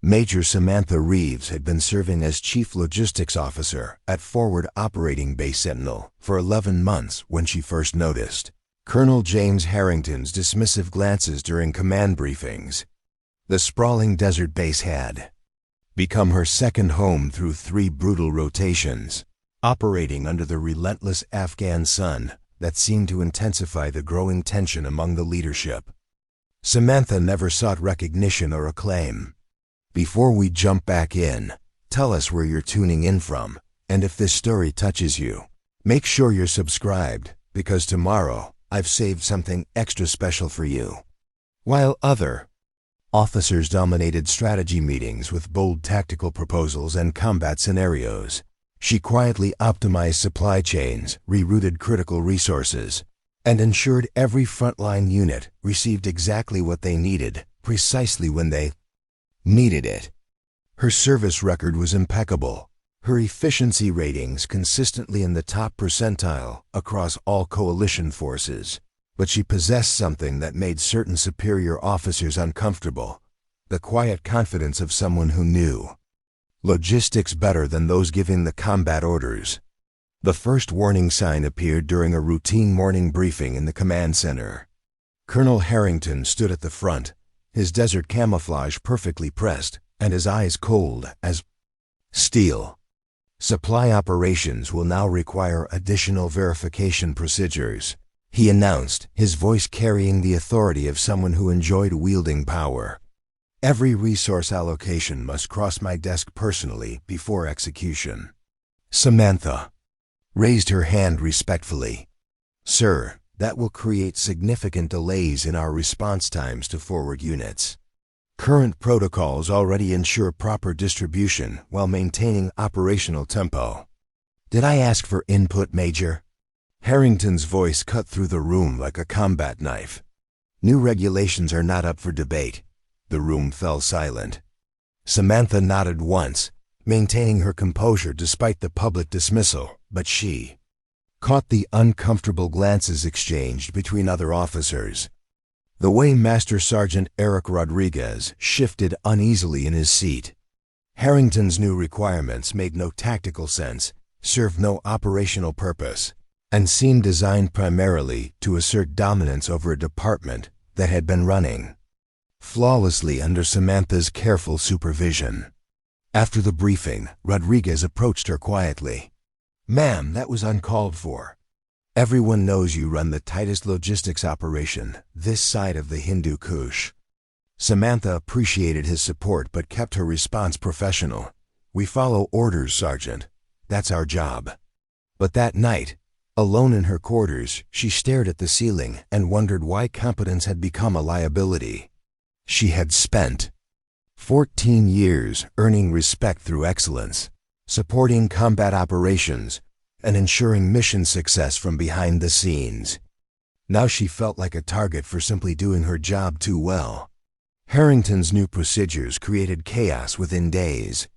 Major Samantha Reeves had been serving as Chief Logistics Officer at Forward Operating Base Sentinel for 11 months when she first noticed Colonel James Harrington's dismissive glances during command briefings. The sprawling desert base had become her second home through 3 brutal rotations, operating under the relentless Afghan sun that seemed to intensify the growing tension among the leadership. Samantha never sought recognition or acclaim. Before we jump back in, tell us where you're tuning in from, and if this story touches you, make sure you're subscribed, because tomorrow I've saved something extra special for you. While other officers dominated strategy meetings with bold tactical proposals and combat scenarios, she quietly optimized supply chains, rerouted critical resources, and ensured every frontline unit received exactly what they needed, precisely when they needed it. Her service record was impeccable, her efficiency ratings consistently in the top percentile across all coalition forces. But she possessed something that made certain superior officers uncomfortable: the quiet confidence of someone who knew logistics better than those giving the combat orders. The first warning sign appeared during a routine morning briefing in the command center. Colonel Harrington stood at the front, his desert camouflage perfectly pressed, and his eyes cold as steel. "Supply operations will now require additional verification procedures," he announced, his voice carrying the authority of someone who enjoyed wielding power. "Every resource allocation must cross my desk personally before execution." Samantha raised her hand respectfully. "Sir, that will create significant delays in our response times to forward units. Current protocols already ensure proper distribution while maintaining operational tempo." "Did I ask for input, Major?" Harrington's voice cut through the room like a combat knife. "New regulations are not up for debate." The room fell silent. Samantha nodded once, maintaining her composure despite the public dismissal, but she caught the uncomfortable glances exchanged between other officers. The way Master Sergeant Eric Rodriguez shifted uneasily in his seat. Harrington's new requirements made no tactical sense, served no operational purpose, and seemed designed primarily to assert dominance over a department that had been running flawlessly under Samantha's careful supervision. After the briefing, Rodriguez approached her quietly. "Ma'am, that was uncalled for. Everyone knows you run the tightest logistics operation this side of the Hindu Kush." Samantha appreciated his support but kept her response professional. "We follow orders, Sergeant. That's our job." But that night, alone in her quarters, she stared at the ceiling and wondered why competence had become a liability. She had spent 14 years earning respect through excellence, supporting combat operations, and ensuring mission success from behind the scenes. Now she felt like a target for simply doing her job too well. Harrington's new procedures created chaos within days.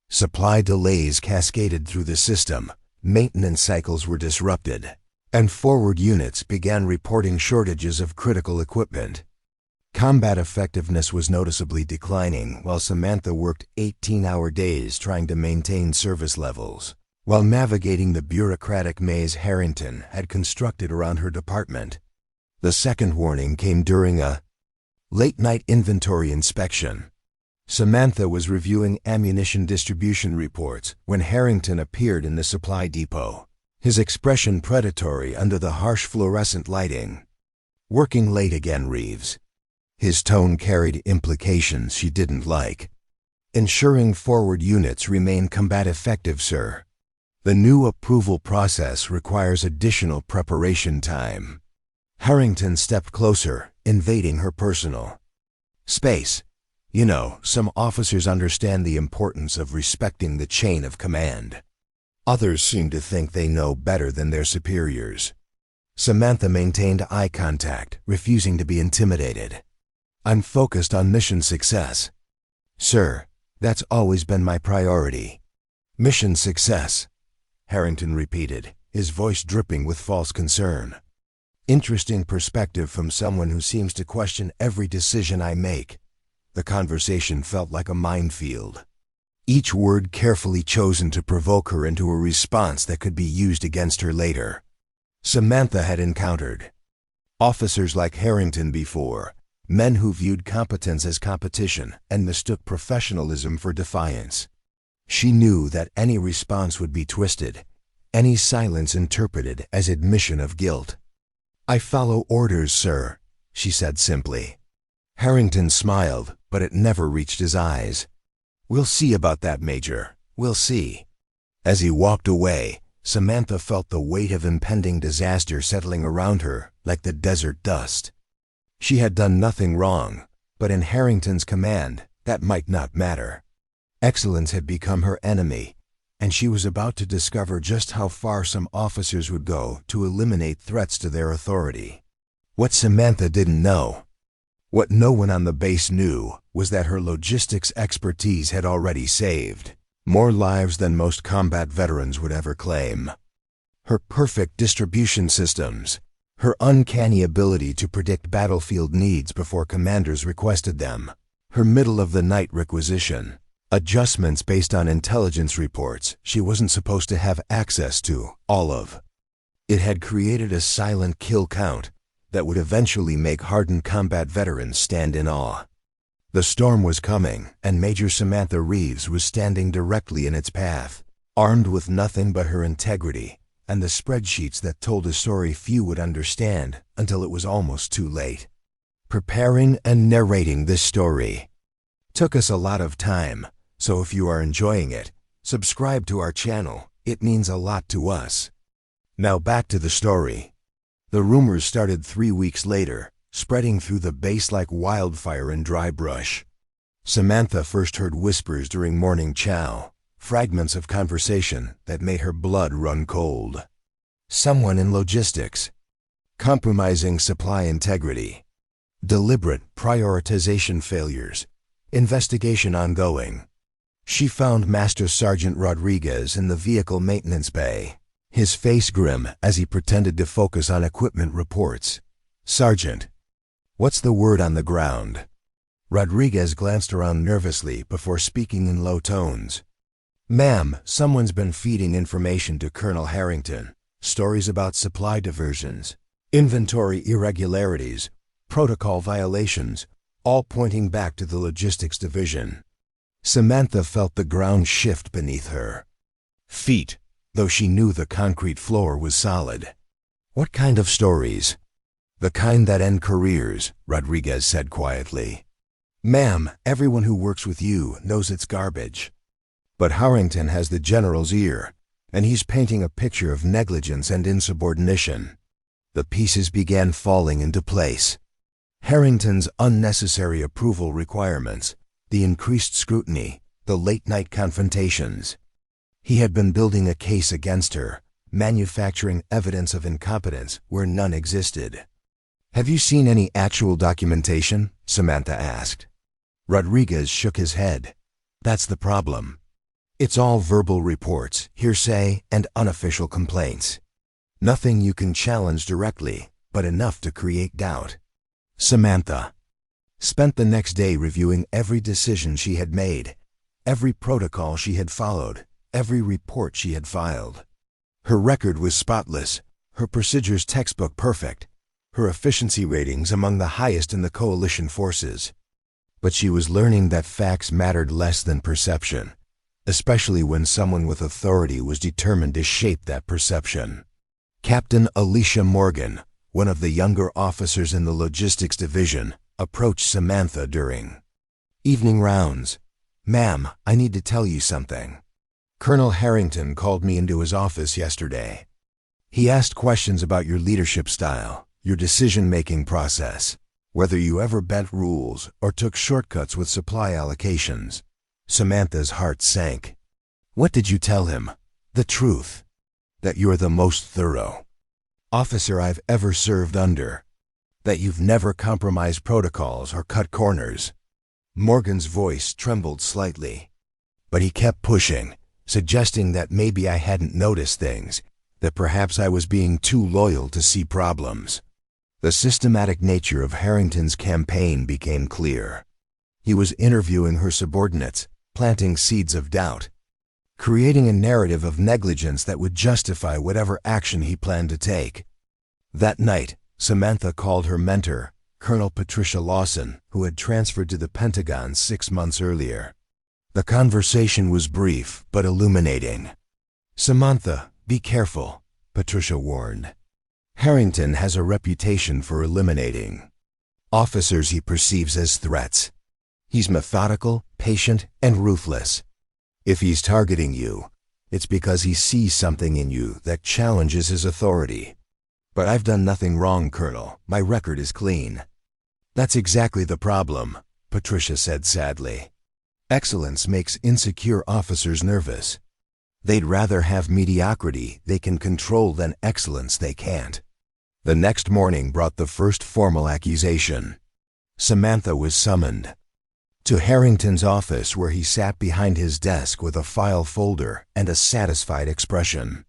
Supply delays cascaded through the system, maintenance cycles were disrupted, and forward units began reporting shortages of critical equipment. Combat effectiveness was noticeably declining while Samantha worked 18-hour days trying to maintain service levels, while navigating the bureaucratic maze Harrington had constructed around her department. The second warning came during a late-night inventory inspection. Samantha was reviewing ammunition distribution reports when Harrington appeared in the supply depot, his expression predatory under the harsh fluorescent lighting. "Working late again, Reeves." His tone carried implications she didn't like. "Ensuring forward units remain combat effective, sir. The new approval process requires additional preparation time." Harrington stepped closer, invading her personal space. "You know, some officers understand the importance of respecting the chain of command. Others seem to think they know better than their superiors." Samantha maintained eye contact, refusing to be intimidated. "I'm focused on mission success." "Sir, that's always been my priority." "Mission success," Harrington repeated, his voice dripping with false concern. "Interesting perspective from someone who seems to question every decision I make." The conversation felt like a minefield. Each word carefully chosen to provoke her into a response that could be used against her later. Samantha had encountered officers like Harrington before, men who viewed competence as competition and mistook professionalism for defiance. She knew that any response would be twisted, any silence interpreted as admission of guilt. "I follow orders, sir," she said simply. Harrington smiled, but it never reached his eyes. "We'll see about that, Major. We'll see." As he walked away, Samantha felt the weight of impending disaster settling around her like the desert dust. She had done nothing wrong, but in Harrington's command, that might not matter. Excellence had become her enemy, and she was about to discover just how far some officers would go to eliminate threats to their authority. What Samantha didn't know, what no one on the base knew, was that her logistics expertise had already saved more lives than most combat veterans would ever claim. Her perfect distribution systems, her uncanny ability to predict battlefield needs before commanders requested them, her middle-of-the-night requisition, adjustments based on intelligence reports she wasn't supposed to have access to, all of it had created a silent kill count that would eventually make hardened combat veterans stand in awe. The storm was coming, and Major Samantha Reeves was standing directly in its path, armed with nothing but her integrity and the spreadsheets that told a story few would understand until it was almost too late. Preparing and narrating this story took us a lot of time, so if you are enjoying it, subscribe to our channel. It means a lot to us. Now back to the story. The rumors started 3 weeks later, spreading through the base like wildfire in dry brush. Samantha first heard whispers during morning chow, fragments of conversation that made her blood run cold. Someone in logistics, compromising supply integrity, deliberate prioritization failures, investigation ongoing. She found Master Sergeant Rodriguez in the vehicle maintenance bay, his face grim as he pretended to focus on equipment reports. "Sergeant, what's the word on the ground?" Rodriguez glanced around nervously before speaking in low tones. "Ma'am, someone's been feeding information to Colonel Harrington. Stories about supply diversions, inventory irregularities, protocol violations, all pointing back to the logistics division." Samantha felt the ground shift beneath her feet, though she knew the concrete floor was solid. "What kind of stories?" "The kind that end careers," Rodriguez said quietly. "Ma'am, everyone who works with you knows it's garbage. But Harrington has the general's ear, and he's painting a picture of negligence and insubordination." The pieces began falling into place. Harrington's unnecessary approval requirements, the increased scrutiny, the late-night confrontations. He had been building a case against her, manufacturing evidence of incompetence where none existed. "Have you seen any actual documentation?" Samantha asked. Rodriguez shook his head. "That's the problem. It's all verbal reports, hearsay, and unofficial complaints. Nothing you can challenge directly, but enough to create doubt." Samantha spent the next day reviewing every decision she had made, every protocol she had followed, every report she had filed. Her record was spotless, her procedures textbook perfect, her efficiency ratings among the highest in the coalition forces. But she was learning that facts mattered less than perception, especially when someone with authority was determined to shape that perception. Captain Alicia Morgan, one of the younger officers in the logistics division, approached Samantha during evening rounds. "Ma'am, I need to tell you something. Colonel Harrington called me into his office yesterday. He asked questions about your leadership style, your decision-making process, whether you ever bent rules or took shortcuts with supply allocations." Samantha's heart sank. "What did you tell him?" "The truth. That you're the most thorough officer I've ever served under. That you've never compromised protocols or cut corners." Morgan's voice trembled slightly. But he kept pushing, suggesting that maybe I hadn't noticed things, that perhaps I was being too loyal to see problems. The systematic nature of Harrington's campaign became clear. He was interviewing her subordinates, planting seeds of doubt, creating a narrative of negligence that would justify whatever action he planned to take. That night, Samantha called her mentor, Colonel Patricia Lawson, who had transferred to the Pentagon 6 months earlier. The conversation was brief but illuminating. "Samantha, be careful," Patricia warned. "Harrington has a reputation for eliminating officers he perceives as threats. He's methodical, patient, and ruthless. If he's targeting you, it's because he sees something in you that challenges his authority. But I've done nothing wrong, Colonel. My record is clean." "That's exactly the problem," Patricia said sadly. "Excellence makes insecure officers nervous. They'd rather have mediocrity they can control than excellence they can't." The next morning brought the first formal accusation. Samantha was summoned to Harrington's office, where he sat behind his desk with a file folder and a satisfied expression.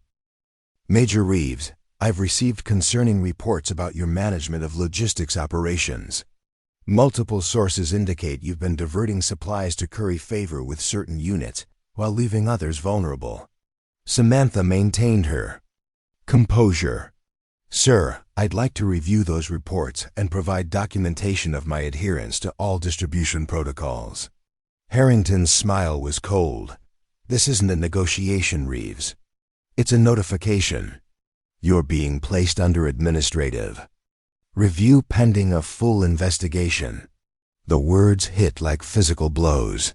"Major Reeves, I've received concerning reports about your management of logistics operations. Multiple sources indicate you've been diverting supplies to curry favor with certain units while leaving others vulnerable." Samantha maintained her composure. "Sir, I'd like to review those reports and provide documentation of my adherence to all distribution protocols." Harrington's smile was cold. "This isn't a negotiation, Reeves. It's a notification. You're being placed under administrative review pending a full investigation." The words hit like physical blows.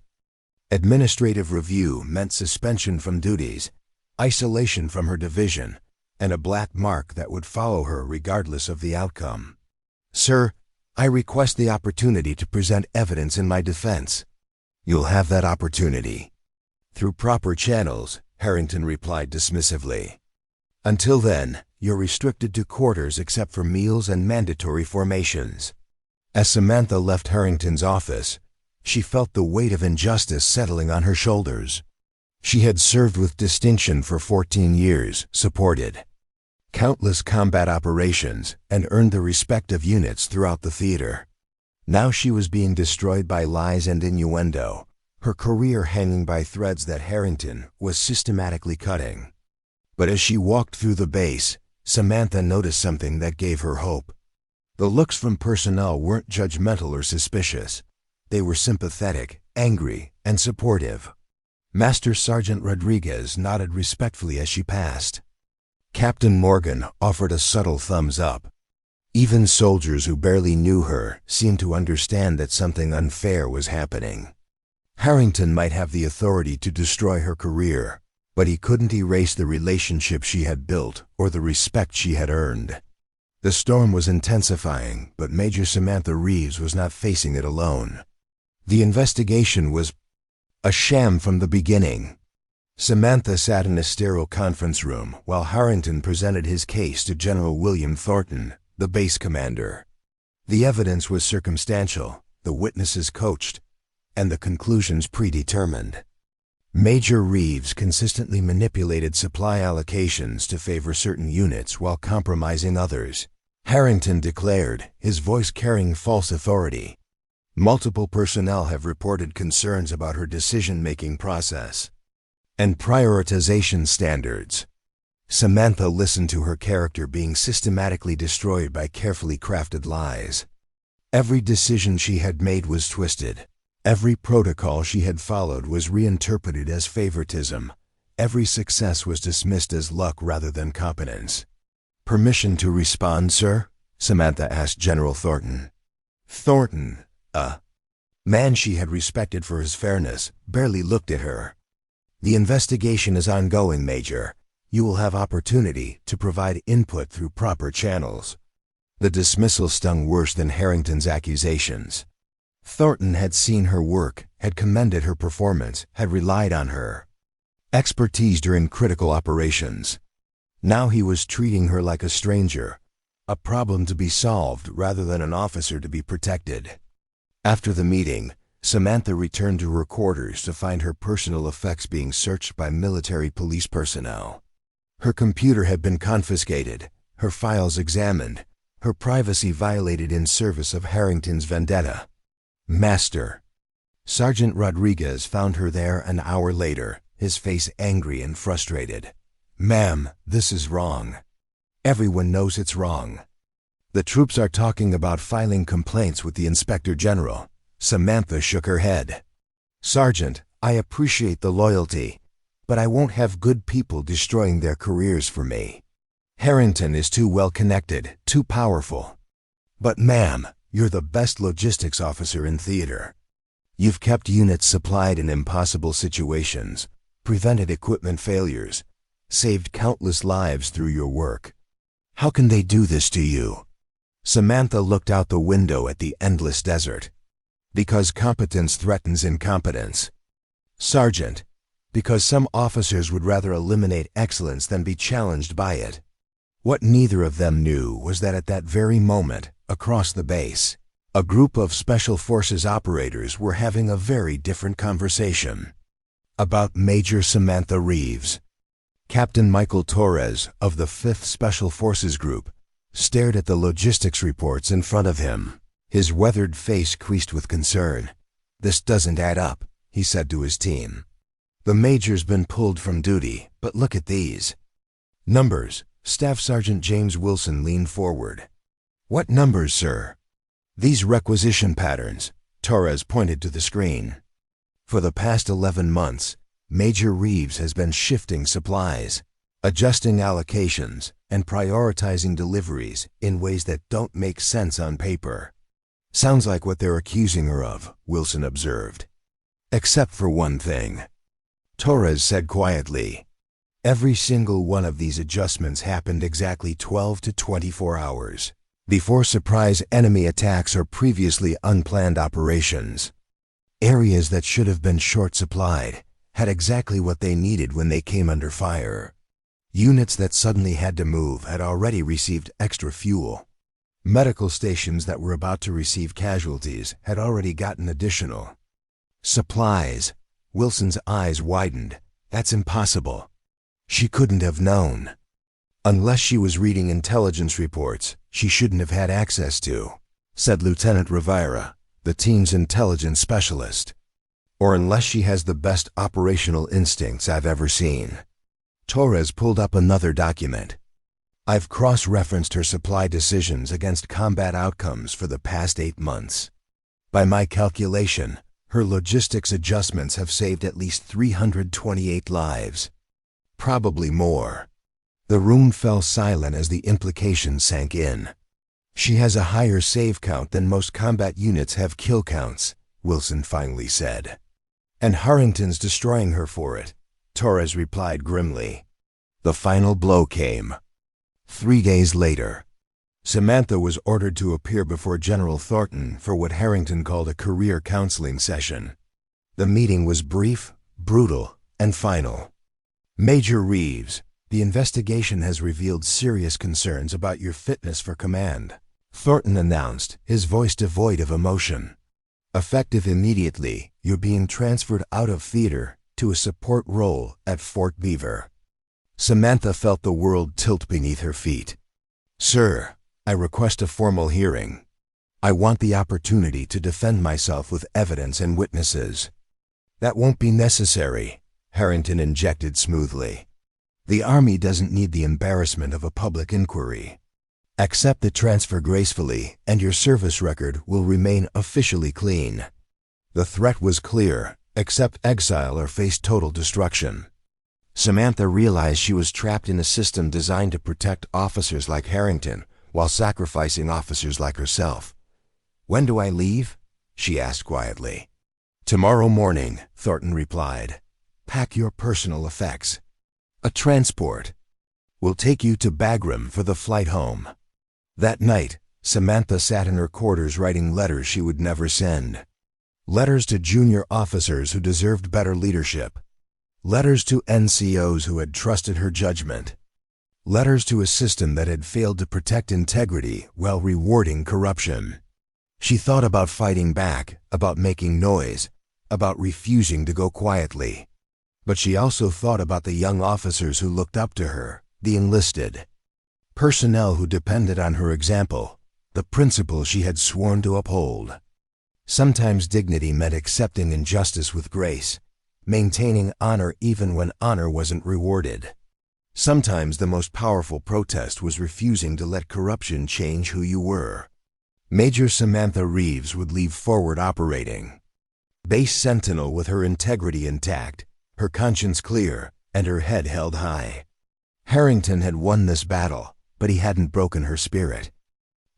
Administrative review meant suspension from duties, isolation from her division, and a black mark that would follow her regardless of the outcome. "Sir, I request the opportunity to present evidence in my defense." "You'll have that opportunity through proper channels," Harrington replied dismissively. "Until then, you're restricted to quarters except for meals and mandatory formations." As Samantha left Harrington's office, she felt the weight of injustice settling on her shoulders. She had served with distinction for 14 years, supported countless combat operations, and earned the respect of units throughout the theater. Now she was being destroyed by lies and innuendo, her career hanging by threads that Harrington was systematically cutting. But as she walked through the base, Samantha noticed something that gave her hope. The looks from personnel weren't judgmental or suspicious. They were sympathetic, angry, and supportive. Master Sergeant Rodriguez nodded respectfully as she passed. Captain Morgan offered a subtle thumbs up. Even soldiers who barely knew her seemed to understand that something unfair was happening. Harrington might have the authority to destroy her career, but he couldn't erase the relationship she had built or the respect she had earned. The storm was intensifying, but Major Samantha Reeves was not facing it alone. The investigation was a sham from the beginning. Samantha sat in a sterile conference room while Harrington presented his case to General William Thornton, the base commander. The evidence was circumstantial, the witnesses coached, and the conclusions predetermined. Major Reeves consistently manipulated supply allocations to favor certain units while compromising others, Harrington declared, his voice carrying false authority. Multiple personnel have reported concerns about her decision-making process and prioritization standards. Samantha listened to her character being systematically destroyed by carefully crafted lies. Every decision she had made was twisted. Every protocol she had followed was reinterpreted as favoritism. Every success was dismissed as luck rather than competence. "Permission to respond, sir?" Samantha asked General Thornton. Thornton, a man she had respected for his fairness, barely looked at her. "The investigation is ongoing, Major. You will have opportunity to provide input through proper channels." The dismissal stung worse than Harrington's accusations. Thornton had seen her work, had commended her performance, had relied on her expertise during critical operations. Now he was treating her like a stranger, a problem to be solved rather than an officer to be protected. After the meeting, Samantha returned to her quarters to find her personal effects being searched by military police personnel. Her computer had been confiscated, her files examined, her privacy violated in service of Harrington's vendetta. "Master," Sergeant Rodriguez found her there an hour later, his face angry and frustrated. "Ma'am, this is wrong. Everyone knows it's wrong. The troops are talking about filing complaints with the Inspector General." Samantha shook her head. "Sergeant, I appreciate the loyalty, but I won't have good people destroying their careers for me. Harrington is too well connected, too powerful. But ma'am, you're the best logistics officer in theater. You've kept units supplied in impossible situations, prevented equipment failures, saved countless lives through your work. How can they do this to you?" Samantha looked out the window at the endless desert. "Because competence threatens incompetence. Sergeant, because some officers would rather eliminate excellence than be challenged by it." What neither of them knew was that at that very moment, across the base, a group of Special Forces operators were having a very different conversation. About Major Samantha Reeves. Captain Michael Torres, of the 5th Special Forces Group, stared at the logistics reports in front of him, his weathered face creased with concern. "This doesn't add up," he said to his team. "The major's been pulled from duty, but look at these numbers." Staff Sergeant James Wilson leaned forward. "What numbers, sir?" "These requisition patterns," Torres pointed to the screen. "For the past 11 months, Major Reeves has been shifting supplies, adjusting allocations, and prioritizing deliveries in ways that don't make sense on paper." "Sounds like what they're accusing her of," Wilson observed. "Except for one thing," Torres said quietly. "Every single one of these adjustments happened exactly 12 to 24 hours before surprise enemy attacks or previously unplanned operations. Areas that should have been short-supplied had exactly what they needed when they came under fire. Units that suddenly had to move had already received extra fuel. Medical stations that were about to receive casualties had already gotten additional supplies." Wilson's eyes widened. "That's impossible. She couldn't have known. Unless she was reading intelligence reports she shouldn't have had access to," said Lieutenant Rivera, the team's intelligence specialist. "Or unless she has the best operational instincts I've ever seen." Torres pulled up another document. "I've cross-referenced her supply decisions against combat outcomes for the past 8 months. By my calculation, her logistics adjustments have saved at least 328 lives. Probably more." The room fell silent as the implications sank in. "She has a higher save count than most combat units have kill counts," Wilson finally said. "And Harrington's destroying her for it," Torres replied grimly. The final blow came. 3 days later, Samantha was ordered to appear before General Thornton for what Harrington called a career counseling session. The meeting was brief, brutal, and final. "Major Reeves, the investigation has revealed serious concerns about your fitness for command," Thornton announced, his voice devoid of emotion. "Effective immediately, you're being transferred out of theater to a support role at Fort Beaver." Samantha felt the world tilt beneath her feet. "Sir, I request a formal hearing. I want the opportunity to defend myself with evidence and witnesses." "That won't be necessary," Harrington injected smoothly. "The Army doesn't need the embarrassment of a public inquiry. Accept the transfer gracefully, and your service record will remain officially clean." The threat was clear: accept exile or face total destruction. Samantha realized she was trapped in a system designed to protect officers like Harrington while sacrificing officers like herself. "When do I leave?" she asked quietly. "Tomorrow morning," Thornton replied. "Pack your personal effects. A transport will take you to Bagram for the flight home." That night, Samantha sat in her quarters writing letters she would never send. Letters to junior officers who deserved better leadership. Letters to NCOs who had trusted her judgment. Letters to a system that had failed to protect integrity while rewarding corruption. She thought about fighting back, about making noise, about refusing to go quietly. But she also thought about the young officers who looked up to her, the enlisted. Personnel who depended on her example, the principles she had sworn to uphold. Sometimes dignity meant accepting injustice with grace, maintaining honor even when honor wasn't rewarded. Sometimes the most powerful protest was refusing to let corruption change who you were. Major Samantha Reeves would leave Forward Operating Base Sentinel with her integrity intact, her conscience clear, and her head held high. Harrington had won this battle, but he hadn't broken her spirit.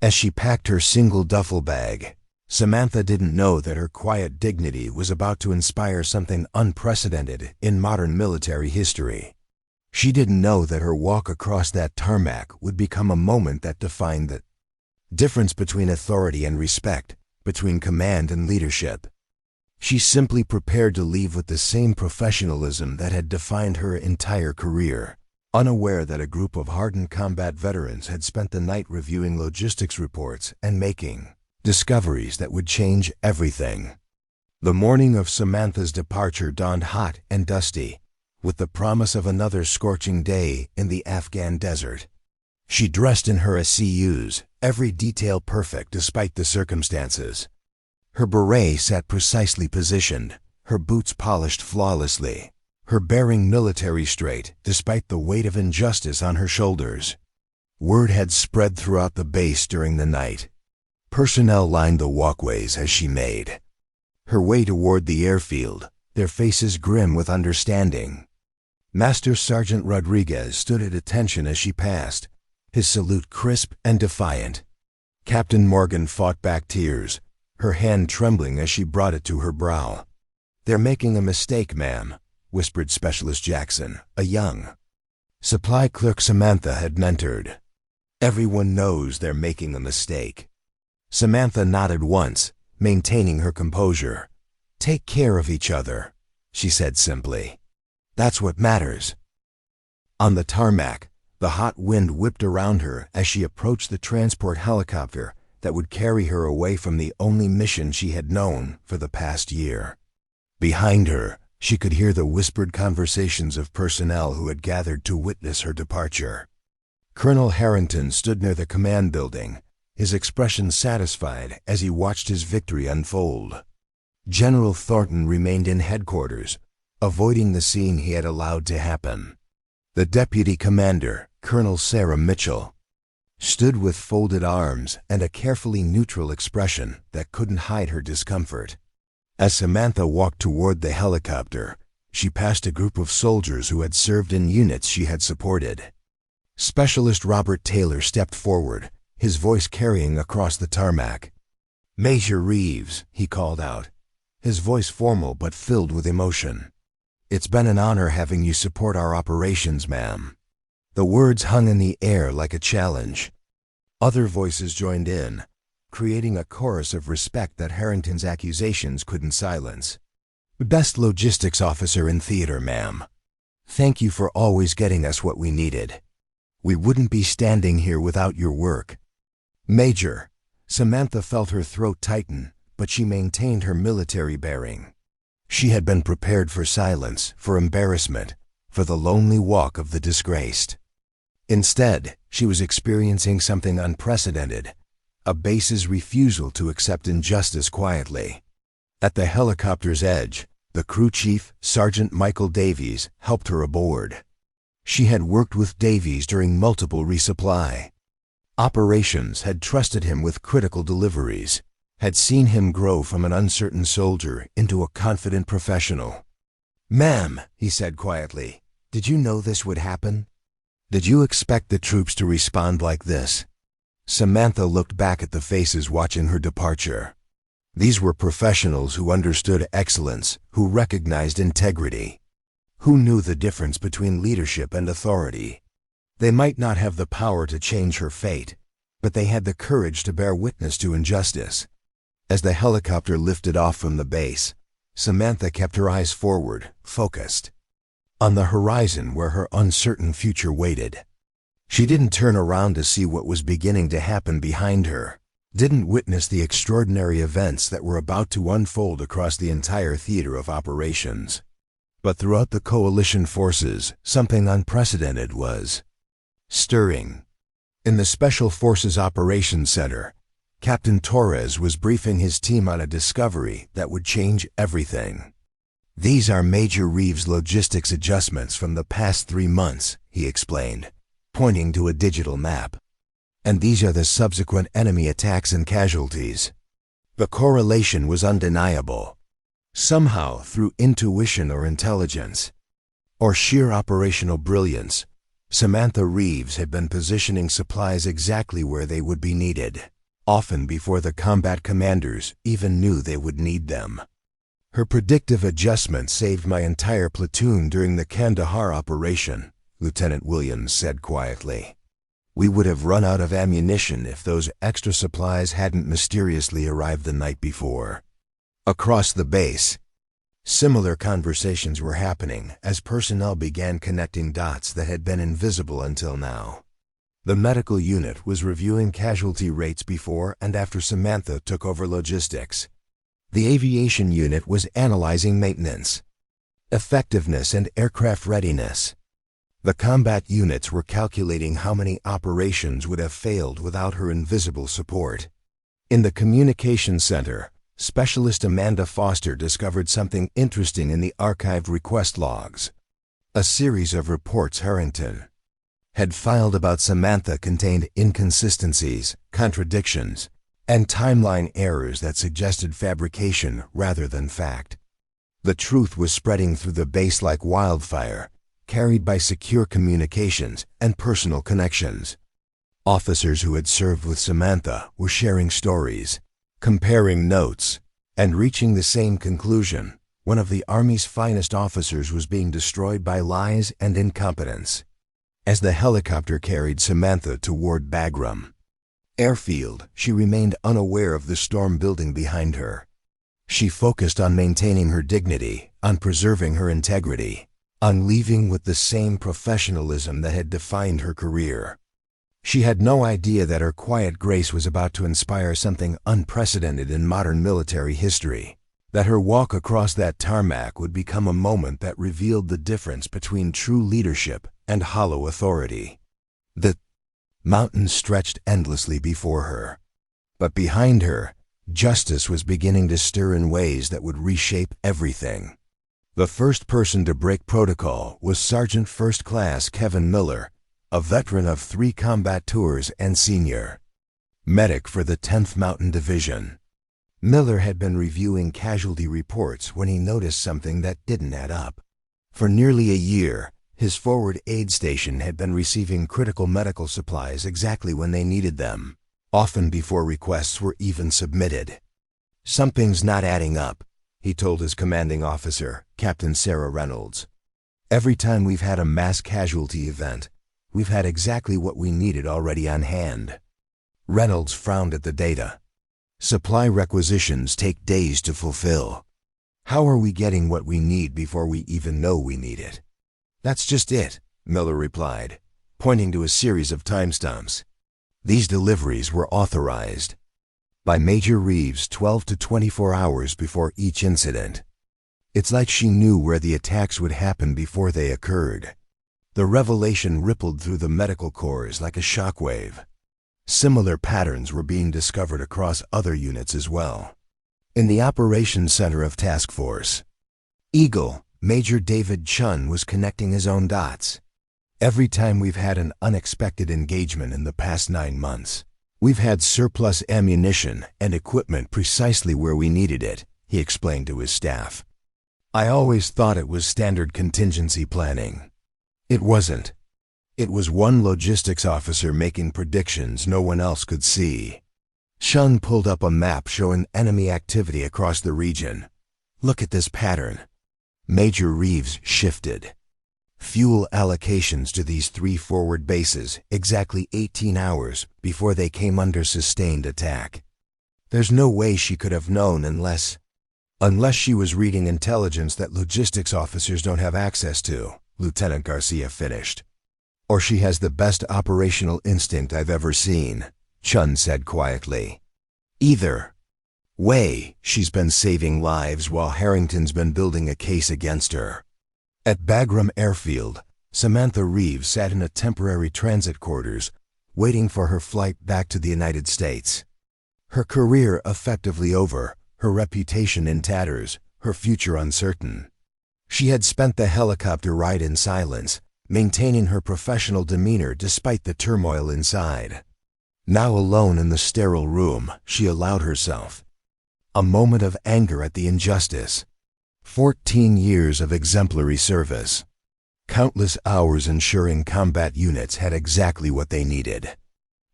As she packed her single duffel bag, Samantha didn't know that her quiet dignity was about to inspire something unprecedented in modern military history. She didn't know that her walk across that tarmac would become a moment that defined the difference between authority and respect, between command and leadership. She simply prepared to leave with the same professionalism that had defined her entire career, unaware that a group of hardened combat veterans had spent the night reviewing logistics reports and making discoveries that would change everything. The morning of Samantha's departure dawned hot and dusty, with the promise of another scorching day in the Afghan desert. She dressed in her SCUs, every detail perfect despite the circumstances. Her beret sat precisely positioned, her boots polished flawlessly, her bearing military straight despite the weight of injustice on her shoulders. Word had spread throughout the base during the night. Personnel lined the walkways as she made her way toward the airfield, their faces grim with understanding. Master Sergeant Rodriguez stood at attention as she passed, his salute crisp and defiant. Captain Morgan fought back tears, her hand trembling as she brought it to her brow. "They're making a mistake, ma'am," whispered Specialist Jackson, a young supply clerk Samantha had mentored. "Everyone knows they're making a mistake." Samantha nodded once, maintaining her composure. "Take care of each other," she said simply. "That's what matters." On the tarmac, the hot wind whipped around her as she approached the transport helicopter that would carry her away from the only mission she had known for the past year. Behind her, she could hear the whispered conversations of personnel who had gathered to witness her departure. Colonel Harrington stood near the command building, his expression satisfied as he watched his victory unfold. General Thornton remained in headquarters, avoiding the scene he had allowed to happen. The deputy commander, Colonel Sarah Mitchell, stood with folded arms and a carefully neutral expression that couldn't hide her discomfort. As Samantha walked toward the helicopter, she passed a group of soldiers who had served in units she had supported. Specialist Robert Taylor stepped forward, his voice carrying across the tarmac. "Major Reeves," he called out, his voice formal but filled with emotion. "It's been an honor having you support our operations, ma'am." The words hung in the air like a challenge. Other voices joined in, creating a chorus of respect that Harrington's accusations couldn't silence. "Best logistics officer in theater, ma'am. Thank you for always getting us what we needed. We wouldn't be standing here without your work." "Major," Samantha felt her throat tighten, but she maintained her military bearing. She had been prepared for silence, for embarrassment, for the lonely walk of the disgraced. Instead, she was experiencing something unprecedented, a base's refusal to accept injustice quietly. At the helicopter's edge, the crew chief, Sergeant Michael Davies, helped her aboard. She had worked with Davies during multiple resupply operations, had trusted him with critical deliveries, had seen him grow from an uncertain soldier into a confident professional. "Ma'am," he said quietly, "did you know this would happen? Did you expect the troops to respond like this?" Samantha looked back at the faces watching her departure. These were professionals who understood excellence, who recognized integrity, who knew the difference between leadership and authority. They might not have the power to change her fate, but they had the courage to bear witness to injustice. As the helicopter lifted off from the base, Samantha kept her eyes forward, focused on the horizon where her uncertain future waited. She didn't turn around to see what was beginning to happen behind her, didn't witness the extraordinary events that were about to unfold across the entire theater of operations. But throughout the coalition forces, something unprecedented was stirring. In the Special Forces Operations Center, Captain Torres was briefing his team on a discovery that would change everything. "These are Major Reeves' logistics adjustments from the past 3 months," he explained, pointing to a digital map. "And these are the subsequent enemy attacks and casualties." The correlation was undeniable. Somehow, through intuition or intelligence, or sheer operational brilliance, Samantha Reeves had been positioning supplies exactly where they would be needed, often before the combat commanders even knew they would need them. "Her predictive adjustment saved my entire platoon during the Kandahar operation," Lieutenant Williams said quietly. "We would have run out of ammunition if those extra supplies hadn't mysteriously arrived the night before." Across the base, similar conversations were happening as personnel began connecting dots that had been invisible until now. The medical unit was reviewing casualty rates before and after Samantha took over logistics. The aviation unit was analyzing maintenance, effectiveness, and aircraft readiness. The combat units were calculating how many operations would have failed without her invisible support. In the communications center, Specialist Amanda Foster discovered something interesting in the archived request logs. A series of reports Harrington had filed about Samantha contained inconsistencies, contradictions, and timeline errors that suggested fabrication rather than fact. The truth was spreading through the base like wildfire, carried by secure communications and personal connections. Officers who had served with Samantha were sharing stories, comparing notes, and reaching the same conclusion. One of the Army's finest officers was being destroyed by lies and incompetence. As the helicopter carried Samantha toward Bagram Airfield, she remained unaware of the storm building behind her. She focused on maintaining her dignity, on preserving her integrity, on leaving with the same professionalism that had defined her career. She had no idea that her quiet grace was about to inspire something unprecedented in modern military history, that her walk across that tarmac would become a moment that revealed the difference between true leadership and hollow authority. The mountains stretched endlessly before her, but behind her, justice was beginning to stir in ways that would reshape everything. The first person to break protocol was Sergeant First Class Kevin Miller, a veteran of 3 combat tours and senior medic for the 10th Mountain Division. Miller had been reviewing casualty reports when he noticed something that didn't add up. For nearly a year, his forward aid station had been receiving critical medical supplies exactly when they needed them, often before requests were even submitted. "Something's not adding up," he told his commanding officer, Captain Sarah Reynolds. "Every time we've had a mass casualty event, we've had exactly what we needed already on hand." Reynolds frowned at the data. "Supply requisitions take days to fulfill. How are we getting what we need before we even know we need it?" "That's just it," Miller replied, pointing to a series of timestamps. These deliveries were authorized by Major Reeves 12 to 24 hours before each incident. It's like she knew where the attacks would happen before they occurred. The revelation rippled through the medical corps like a shockwave. Similar patterns were being discovered across other units as well. In the Operations Center of Task Force Eagle, Major David Chun was connecting his own dots. "Every time we've had an unexpected engagement in the past 9 months, we've had surplus ammunition and equipment precisely where we needed it," he explained to his staff. "I always thought it was standard contingency planning. It wasn't. It was one logistics officer making predictions no one else could see." Chun pulled up a map showing enemy activity across the region. "Look at this pattern." Major Reeves shifted. Fuel allocations to these 3 forward bases exactly 18 hours before they came under sustained attack. There's no way she could have known unless she was reading intelligence that logistics officers don't have access to, Lieutenant Garcia finished. "Or she has the best operational instinct I've ever seen," Chun said quietly. "Either way, she's been saving lives while Harrington's been building a case against her." At Bagram Airfield, Samantha Reeves sat in a temporary transit quarters, waiting for her flight back to the United States. Her career effectively over, her reputation in tatters, her future uncertain. She had spent the helicopter ride in silence, maintaining her professional demeanor despite the turmoil inside. Now alone in the sterile room, she allowed herself a moment of anger at the injustice. 14 years of exemplary service. Countless hours ensuring combat units had exactly what they needed.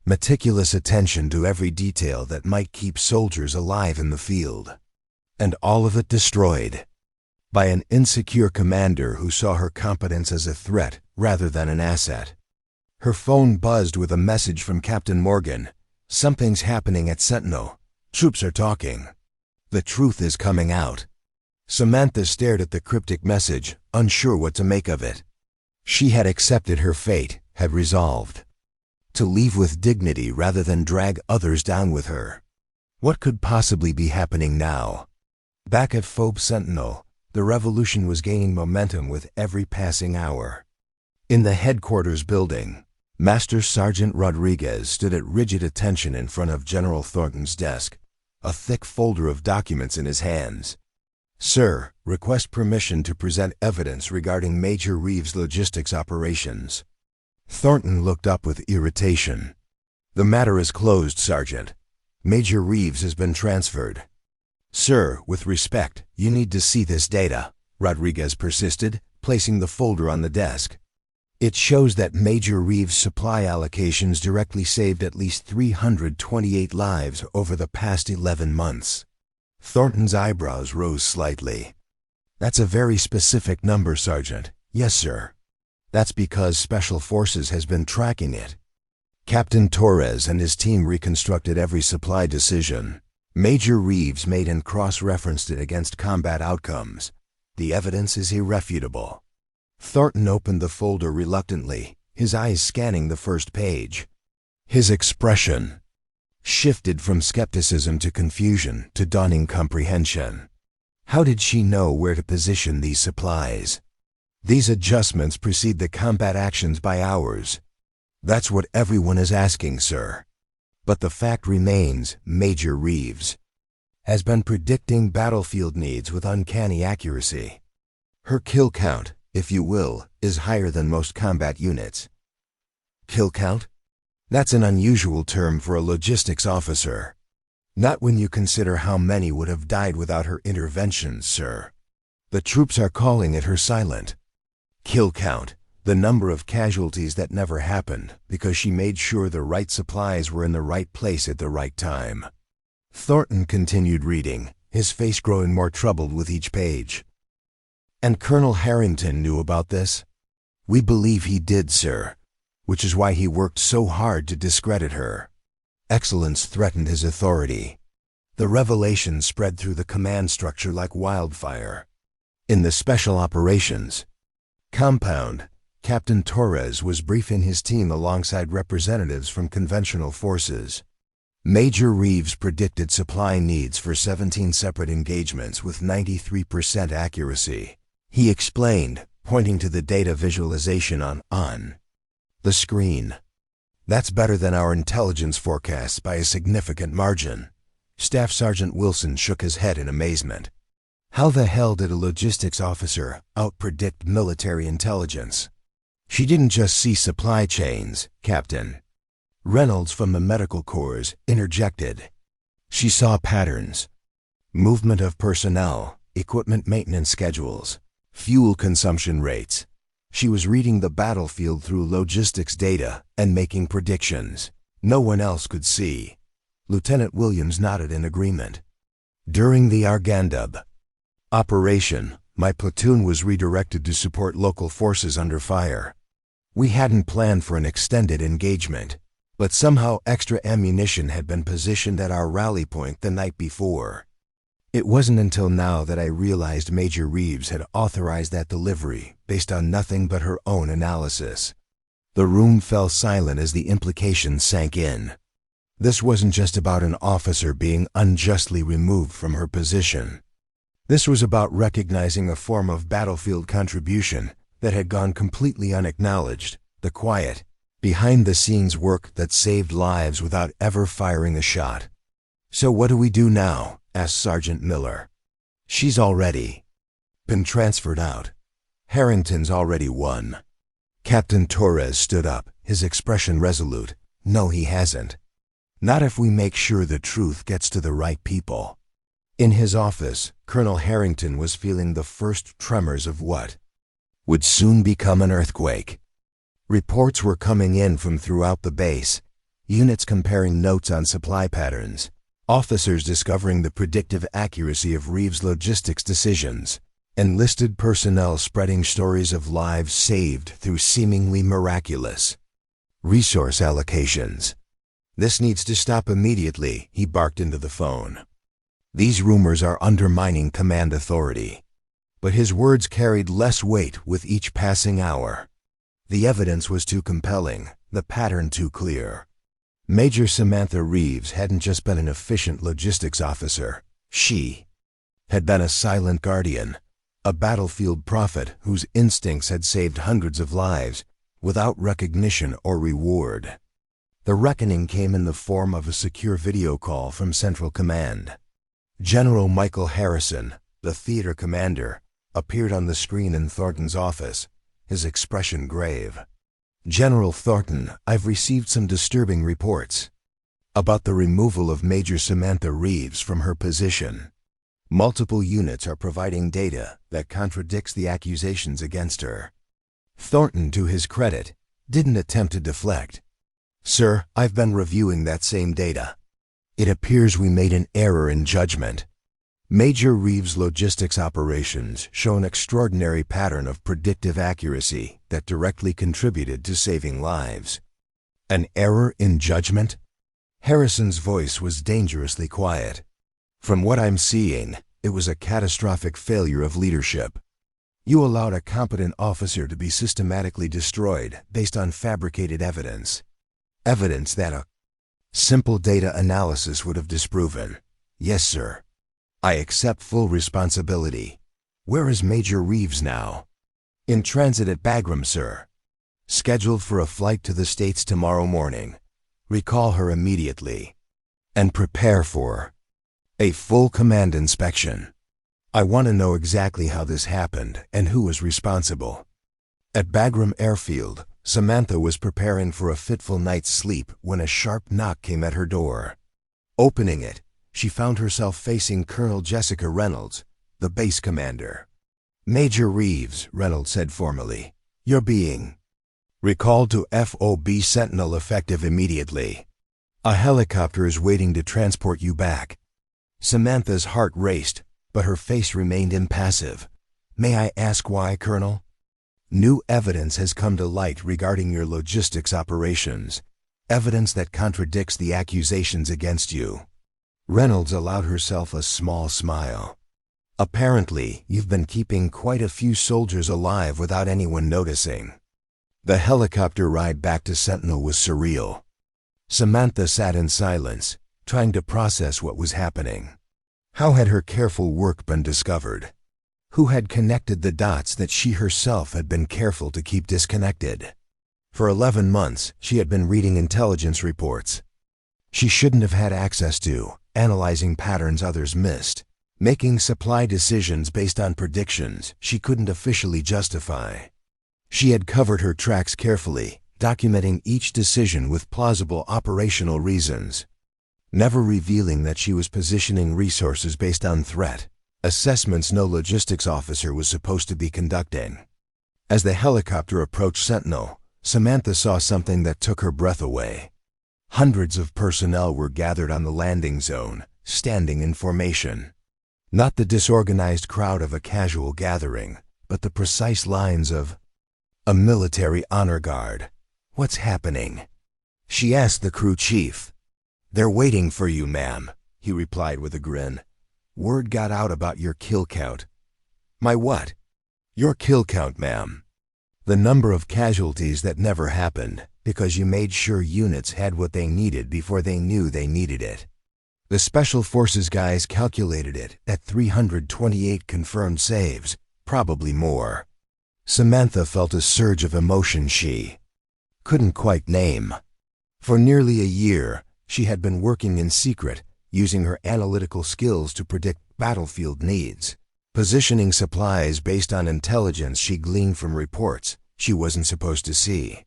Meticulous attention to every detail that might keep soldiers alive in the field. And all of it destroyed by an insecure commander who saw her competence as a threat rather than an asset. Her phone buzzed with a message from Captain Morgan. "Something's happening at Sentinel. Troops are talking. The truth is coming out." Samantha stared at the cryptic message, unsure what to make of it. She had accepted her fate, had resolved to leave with dignity rather than drag others down with her. What could possibly be happening now? Back at Forward Sentinel, the revolution was gaining momentum with every passing hour. In the headquarters building, Master Sergeant Rodriguez stood at rigid attention in front of General Thornton's desk, a thick folder of documents in his hands. "Sir, request permission to present evidence regarding Major Reeves' logistics operations." Thornton looked up with irritation. "The matter is closed, Sergeant. Major Reeves has been transferred." "Sir, with respect, you need to see this data," Rodriguez persisted, placing the folder on the desk. "It shows that Major Reeves' supply allocations directly saved at least 328 lives over the past 11 months. Thornton's eyebrows rose slightly. "That's a very specific number, Sergeant." "Yes, sir. That's because Special Forces has been tracking it. Captain Torres and his team reconstructed every supply decision Major Reeves made and cross-referenced it against combat outcomes. The evidence is irrefutable." Thornton opened the folder reluctantly, his eyes scanning the first page. His expression shifted from skepticism to confusion to dawning comprehension. How did she know where to position these supplies? "These adjustments precede the combat actions by hours." "That's what everyone is asking, sir. But the fact remains, Major Reeves has been predicting battlefield needs with uncanny accuracy. Her kill count, if you will, is higher than most combat units." "Kill count? That's an unusual term for a logistics officer." "Not when you consider how many would have died without her intervention, sir. The troops are calling it her silent kill count, the number of casualties that never happened because she made sure the right supplies were in the right place at the right time." Thornton continued reading, his face growing more troubled with each page. "And Colonel Harrington knew about this?" "We believe he did, sir, which is why he worked so hard to discredit her. Excellence threatened his authority." The revelation spread through the command structure like wildfire. In the Special Operations compound, Captain Torres was briefing his team alongside representatives from conventional forces. Major Reeves predicted supply needs for 17 separate engagements with 93% accuracy. He explained, pointing to the data visualization on the screen. "That's better than our intelligence forecasts by a significant margin." Staff Sergeant Wilson shook his head in amazement. How the hell did a logistics officer outpredict military intelligence? "She didn't just see supply chains, Captain," Reynolds from the Medical Corps interjected. "She saw patterns. Movement of personnel, equipment maintenance schedules, fuel consumption rates. She was reading the battlefield through logistics data and making predictions no one else could see." Lieutenant Williams nodded in agreement. "During the Argandub operation, my platoon was redirected to support local forces under fire. We hadn't planned for an extended engagement, but somehow extra ammunition had been positioned at our rally point the night before. It wasn't until now that I realized Major Reeves had authorized that delivery based on nothing but her own analysis." The room fell silent as the implications sank in. This wasn't just about an officer being unjustly removed from her position. This was about recognizing a form of battlefield contribution that had gone completely unacknowledged, the quiet, behind-the-scenes work that saved lives without ever firing a shot. "So what do we do now?" asked Sergeant Miller. "She's already been transferred out. Harrington's already won." Captain Torres stood up, his expression resolute. "No, he hasn't. Not if we make sure the truth gets to the right people." In his office, Colonel Harrington was feeling the first tremors of what would soon become an earthquake. Reports were coming in from throughout the base, units comparing notes on supply patterns, officers discovering the predictive accuracy of Reeves' logistics decisions, enlisted personnel spreading stories of lives saved through seemingly miraculous resource allocations. "This needs to stop immediately," he barked into the phone. "These rumors are undermining command authority." But his words carried less weight with each passing hour. The evidence was too compelling, the pattern too clear. Major Samantha Reeves hadn't just been an efficient logistics officer. She had been a silent guardian, a battlefield prophet whose instincts had saved hundreds of lives without recognition or reward. The reckoning came in the form of a secure video call from Central Command. General Michael Harrison, the theater commander, appeared on the screen in Thornton's office, his expression grave. "General Thornton, I've received some disturbing reports about the removal of Major Samantha Reeves from her position. Multiple units are providing data that contradicts the accusations against her." Thornton, to his credit, didn't attempt to deflect. "Sir, I've been reviewing that same data. It appears we made an error in judgment. Major Reeves' logistics operations show an extraordinary pattern of predictive accuracy that directly contributed to saving lives." "An error in judgment?" Harrison's voice was dangerously quiet. "From what I'm seeing, it was a catastrophic failure of leadership. You allowed a competent officer to be systematically destroyed based on fabricated evidence. Evidence that a simple data analysis would have disproven." "Yes, sir. I accept full responsibility." "Where is Major Reeves now?" "In transit at Bagram, sir. Scheduled for a flight to the States tomorrow morning. Recall her immediately. And prepare for a full command inspection. I want to know exactly how this happened and who was responsible." At Bagram Airfield, Samantha was preparing for a fitful night's sleep when a sharp knock came at her door. Opening it, she found herself facing Colonel Jessica Reynolds, the base commander. "Major Reeves," Reynolds said formally, "you're being recalled to FOB Sentinel effective immediately. A helicopter is waiting to transport you back." Samantha's heart raced, but her face remained impassive. "May I ask why, Colonel?" "New evidence has come to light regarding your logistics operations. Evidence that contradicts the accusations against you." Reynolds allowed herself a small smile. "Apparently, you've been keeping quite a few soldiers alive without anyone noticing." The helicopter ride back to Sentinel was surreal. Samantha sat in silence, trying to process what was happening. How had her careful work been discovered? Who had connected the dots that she herself had been careful to keep disconnected? For 11 months, she had been reading intelligence reports she shouldn't have had access to, analyzing patterns others missed, making supply decisions based on predictions she couldn't officially justify. She had covered her tracks carefully, documenting each decision with plausible operational reasons, never revealing that she was positioning resources based on threat, assessments no logistics officer was supposed to be conducting. As the helicopter approached Sentinel, Samantha saw something that took her breath away. Hundreds of personnel were gathered on the landing zone, standing in formation. Not the disorganized crowd of a casual gathering, but the precise lines of a military honor guard. "What's happening?" she asked the crew chief. "They're waiting for you, ma'am," he replied with a grin. "Word got out about your kill count." "My what?" "Your kill count, ma'am. The number of casualties that never happened because you made sure units had what they needed before they knew they needed it. The Special Forces guys calculated it at 328 confirmed saves, probably more." Samantha felt a surge of emotion she couldn't quite name. For nearly a year, she had been working in secret, using her analytical skills to predict battlefield needs, positioning supplies based on intelligence she gleaned from reports she wasn't supposed to see.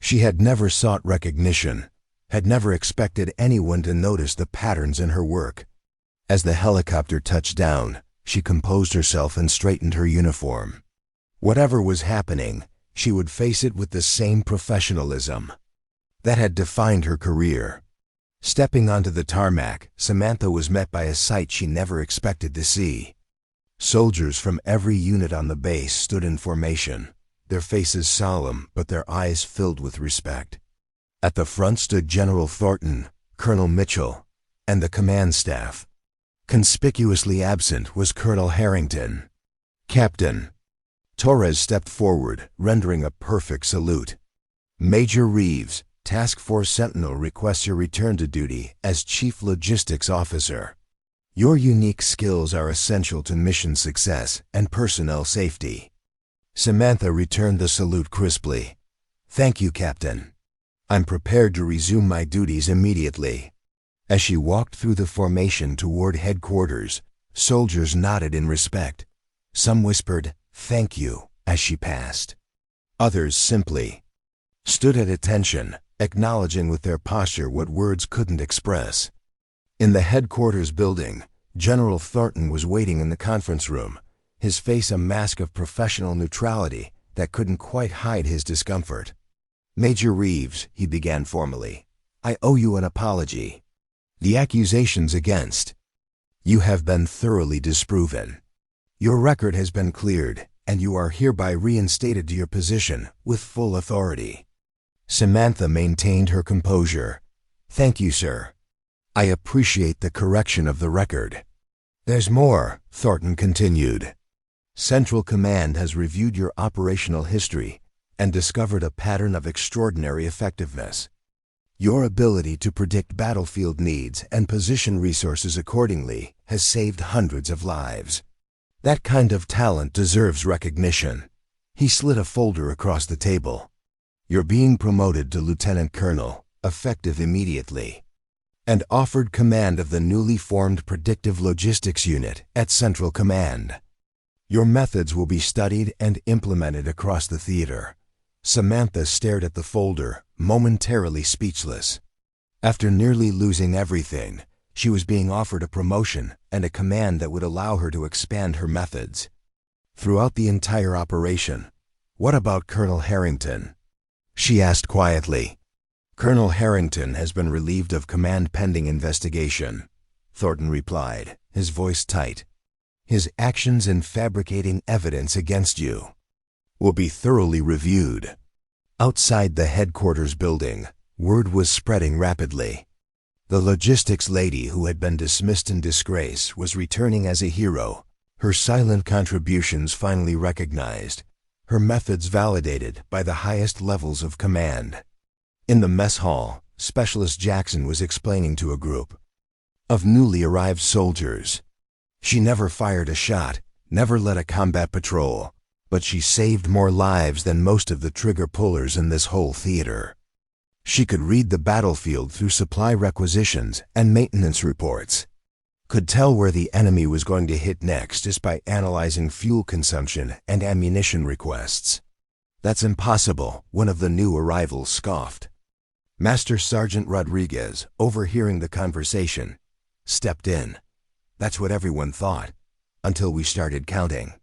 She had never sought recognition, had never expected anyone to notice the patterns in her work. As the helicopter touched down, she composed herself and straightened her uniform. Whatever was happening, she would face it with the same professionalism that had defined her career. Stepping onto the tarmac, Samantha was met by a sight she never expected to see. Soldiers from every unit on the base stood in formation, their faces solemn but their eyes filled with respect. At the front stood General Thornton, Colonel Mitchell, and the command staff. Conspicuously absent was Colonel Harrington. Captain Torres stepped forward, rendering a perfect salute. Major Reeves, Task Force Sentinel, requests your return to duty as Chief Logistics Officer. Your unique skills are essential to mission success and personnel safety. Samantha returned the salute crisply. Thank you, Captain. I'm prepared to resume my duties immediately. As she walked through the formation toward headquarters, soldiers nodded in respect. Some whispered, "Thank you," as she passed. Others simply stood at attention, acknowledging with their posture what words couldn't express. In the headquarters building, General Thornton was waiting in the conference room, his face a mask of professional neutrality that couldn't quite hide his discomfort. "Major Reeves," he began formally, "I owe you an apology. The accusations against you have been thoroughly disproven. Your record has been cleared, and you are hereby reinstated to your position with full authority." Samantha maintained her composure. "Thank you, sir. I appreciate the correction of the record." "There's more," Thornton continued. "Central Command has reviewed your operational history and discovered a pattern of extraordinary effectiveness. Your ability to predict battlefield needs and position resources accordingly has saved hundreds of lives. That kind of talent deserves recognition." He slid a folder across the table. "You're being promoted to Lieutenant Colonel, effective immediately, and offered command of the newly formed Predictive Logistics Unit at Central Command. Your methods will be studied and implemented across the theater." Samantha stared at the folder, momentarily speechless. After nearly losing everything, she was being offered a promotion and a command that would allow her to expand her methods throughout the entire operation. "What about Colonel Harrington?" she asked quietly. "Colonel Harrington has been relieved of command pending investigation," Thornton replied, his voice tight. "His actions in fabricating evidence against you will be thoroughly reviewed." Outside the headquarters building, word was spreading rapidly. The logistics lady who had been dismissed in disgrace was returning as a hero, her silent contributions finally recognized, her methods validated by the highest levels of command. In the mess hall, Specialist Jackson was explaining to a group of newly arrived soldiers. She never fired a shot, never led a combat patrol, but she saved more lives than most of the trigger pullers in this whole theater. She could read the battlefield through supply requisitions and maintenance reports, could tell where the enemy was going to hit next just by analyzing fuel consumption and ammunition requests. "That's impossible," one of the new arrivals scoffed. Master Sergeant Rodriguez, overhearing the conversation, stepped in. "That's what everyone thought, until we started counting.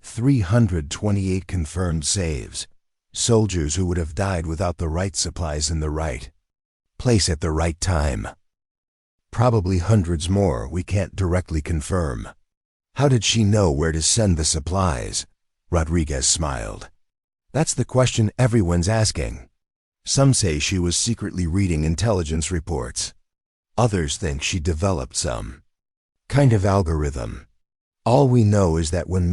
328 confirmed saves. Soldiers who would have died without the right supplies in the right place at the right time. Probably hundreds more we can't directly confirm." "How did she know where to send the supplies?" Rodriguez smiled. "That's the question everyone's asking. Some say she was secretly reading intelligence reports. Others think she developed some kind of algorithm. All we know is that when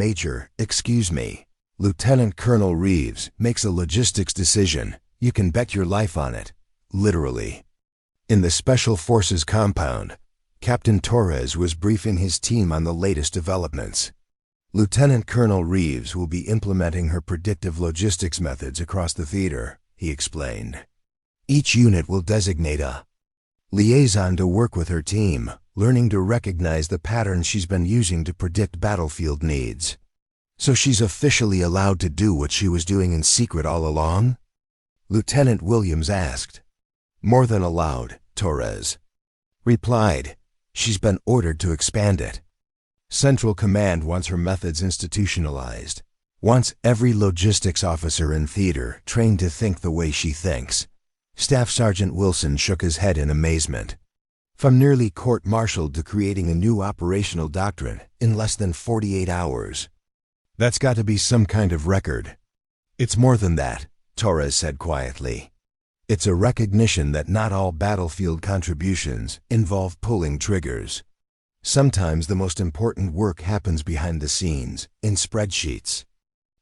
Lieutenant Colonel Reeves makes a logistics decision, you can bet your life on it, literally." In the Special Forces compound, Captain Torres was briefing his team on the latest developments. "Lieutenant Colonel Reeves will be implementing her predictive logistics methods across the theater," he explained. "Each unit will designate a liaison to work with her team, learning to recognize the patterns she's been using to predict battlefield needs. So she's officially allowed to do what she was doing in secret all along? Lieutenant Williams asked. More than allowed, Torres replied. She's been ordered to expand it. Central Command wants her methods institutionalized, wants every logistics officer in theater trained to think the way she thinks. Staff Sergeant Wilson shook his head in amazement. From nearly court-martialed to creating a new operational doctrine in less than 48 hours. That's got to be some kind of record. It's more than that, Torres said quietly. It's a recognition that not all battlefield contributions involve pulling triggers. Sometimes the most important work happens behind the scenes, in spreadsheets,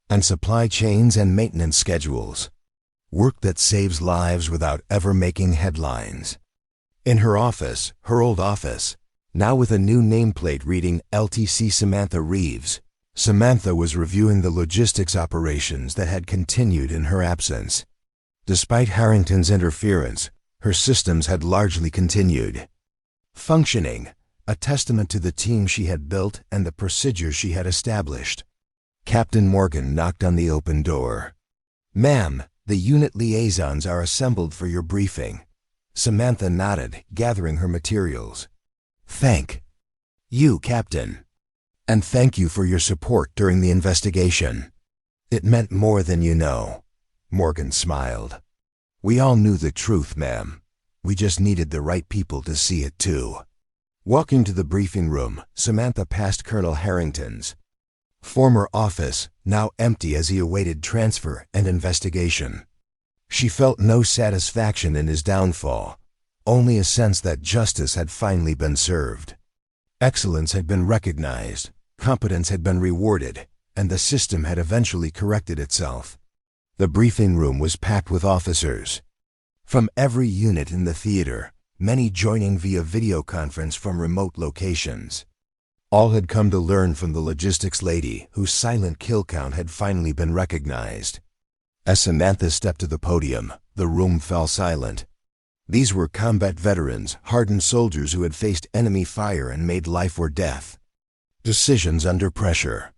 and supply chains and maintenance schedules. Work that saves lives without ever making headlines. In her office, her old office, now with a new nameplate reading LTC Samantha Reeves, Samantha was reviewing the logistics operations that had continued in her absence. Despite Harrington's interference, her systems had largely continued. Functioning, a testament to the team she had built and the procedures she had established. Captain Morgan knocked on the open door. "Ma'am, the unit liaisons are assembled for your briefing." Samantha nodded, gathering her materials. "Thank you, Captain. And thank you for your support during the investigation. It meant more than you know." Morgan smiled. "We all knew the truth, ma'am. We just needed the right people to see it too." Walking to the briefing room, Samantha passed Colonel Harrington's former office, now empty as he awaited transfer and investigation. She felt no satisfaction in his downfall, only a sense that justice had finally been served. Excellence had been recognized, competence had been rewarded, and the system had eventually corrected itself. The briefing room was packed with officers from every unit in the theater, many joining via video conference from remote locations. All had come to learn from the logistics lady whose silent kill count had finally been recognized. As Samantha stepped to the podium, the room fell silent. These were combat veterans, hardened soldiers who had faced enemy fire and made life or death decisions under pressure.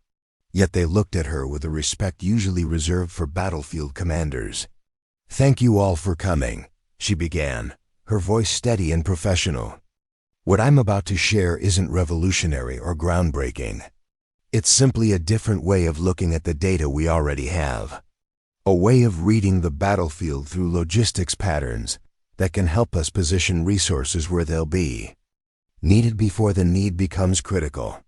Yet they looked at her with a respect usually reserved for battlefield commanders. "Thank you all for coming," she began, her voice steady and professional. "What I'm about to share isn't revolutionary or groundbreaking. It's simply a different way of looking at the data we already have. A way of reading the battlefield through logistics patterns that can help us position resources where they'll be needed before the need becomes critical."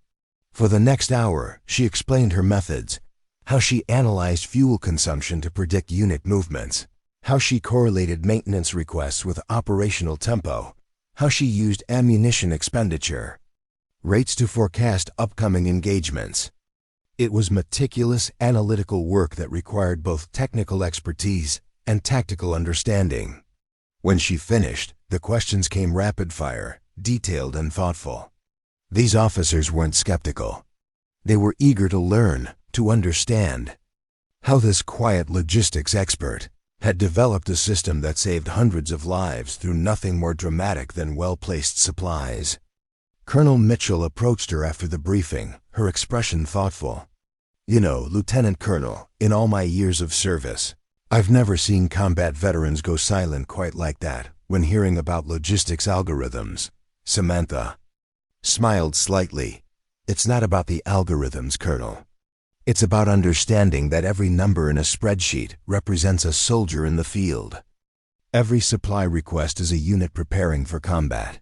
For the next hour, she explained her methods, how she analyzed fuel consumption to predict unit movements, how she correlated maintenance requests with operational tempo, how she used ammunition expenditure rates to forecast upcoming engagements. It was meticulous, analytical work that required both technical expertise and tactical understanding. When she finished, the questions came rapid-fire, detailed and thoughtful. These officers weren't skeptical. They were eager to learn, to understand how this quiet logistics expert had developed a system that saved hundreds of lives through nothing more dramatic than well-placed supplies. Colonel Mitchell approached her after the briefing, her expression thoughtful. "You know, Lieutenant Colonel, in all my years of service, I've never seen combat veterans go silent quite like that when hearing about logistics algorithms." Samantha smiled slightly. "It's not about the algorithms, Colonel. It's about understanding that every number in a spreadsheet represents a soldier in the field. Every supply request is a unit preparing for combat.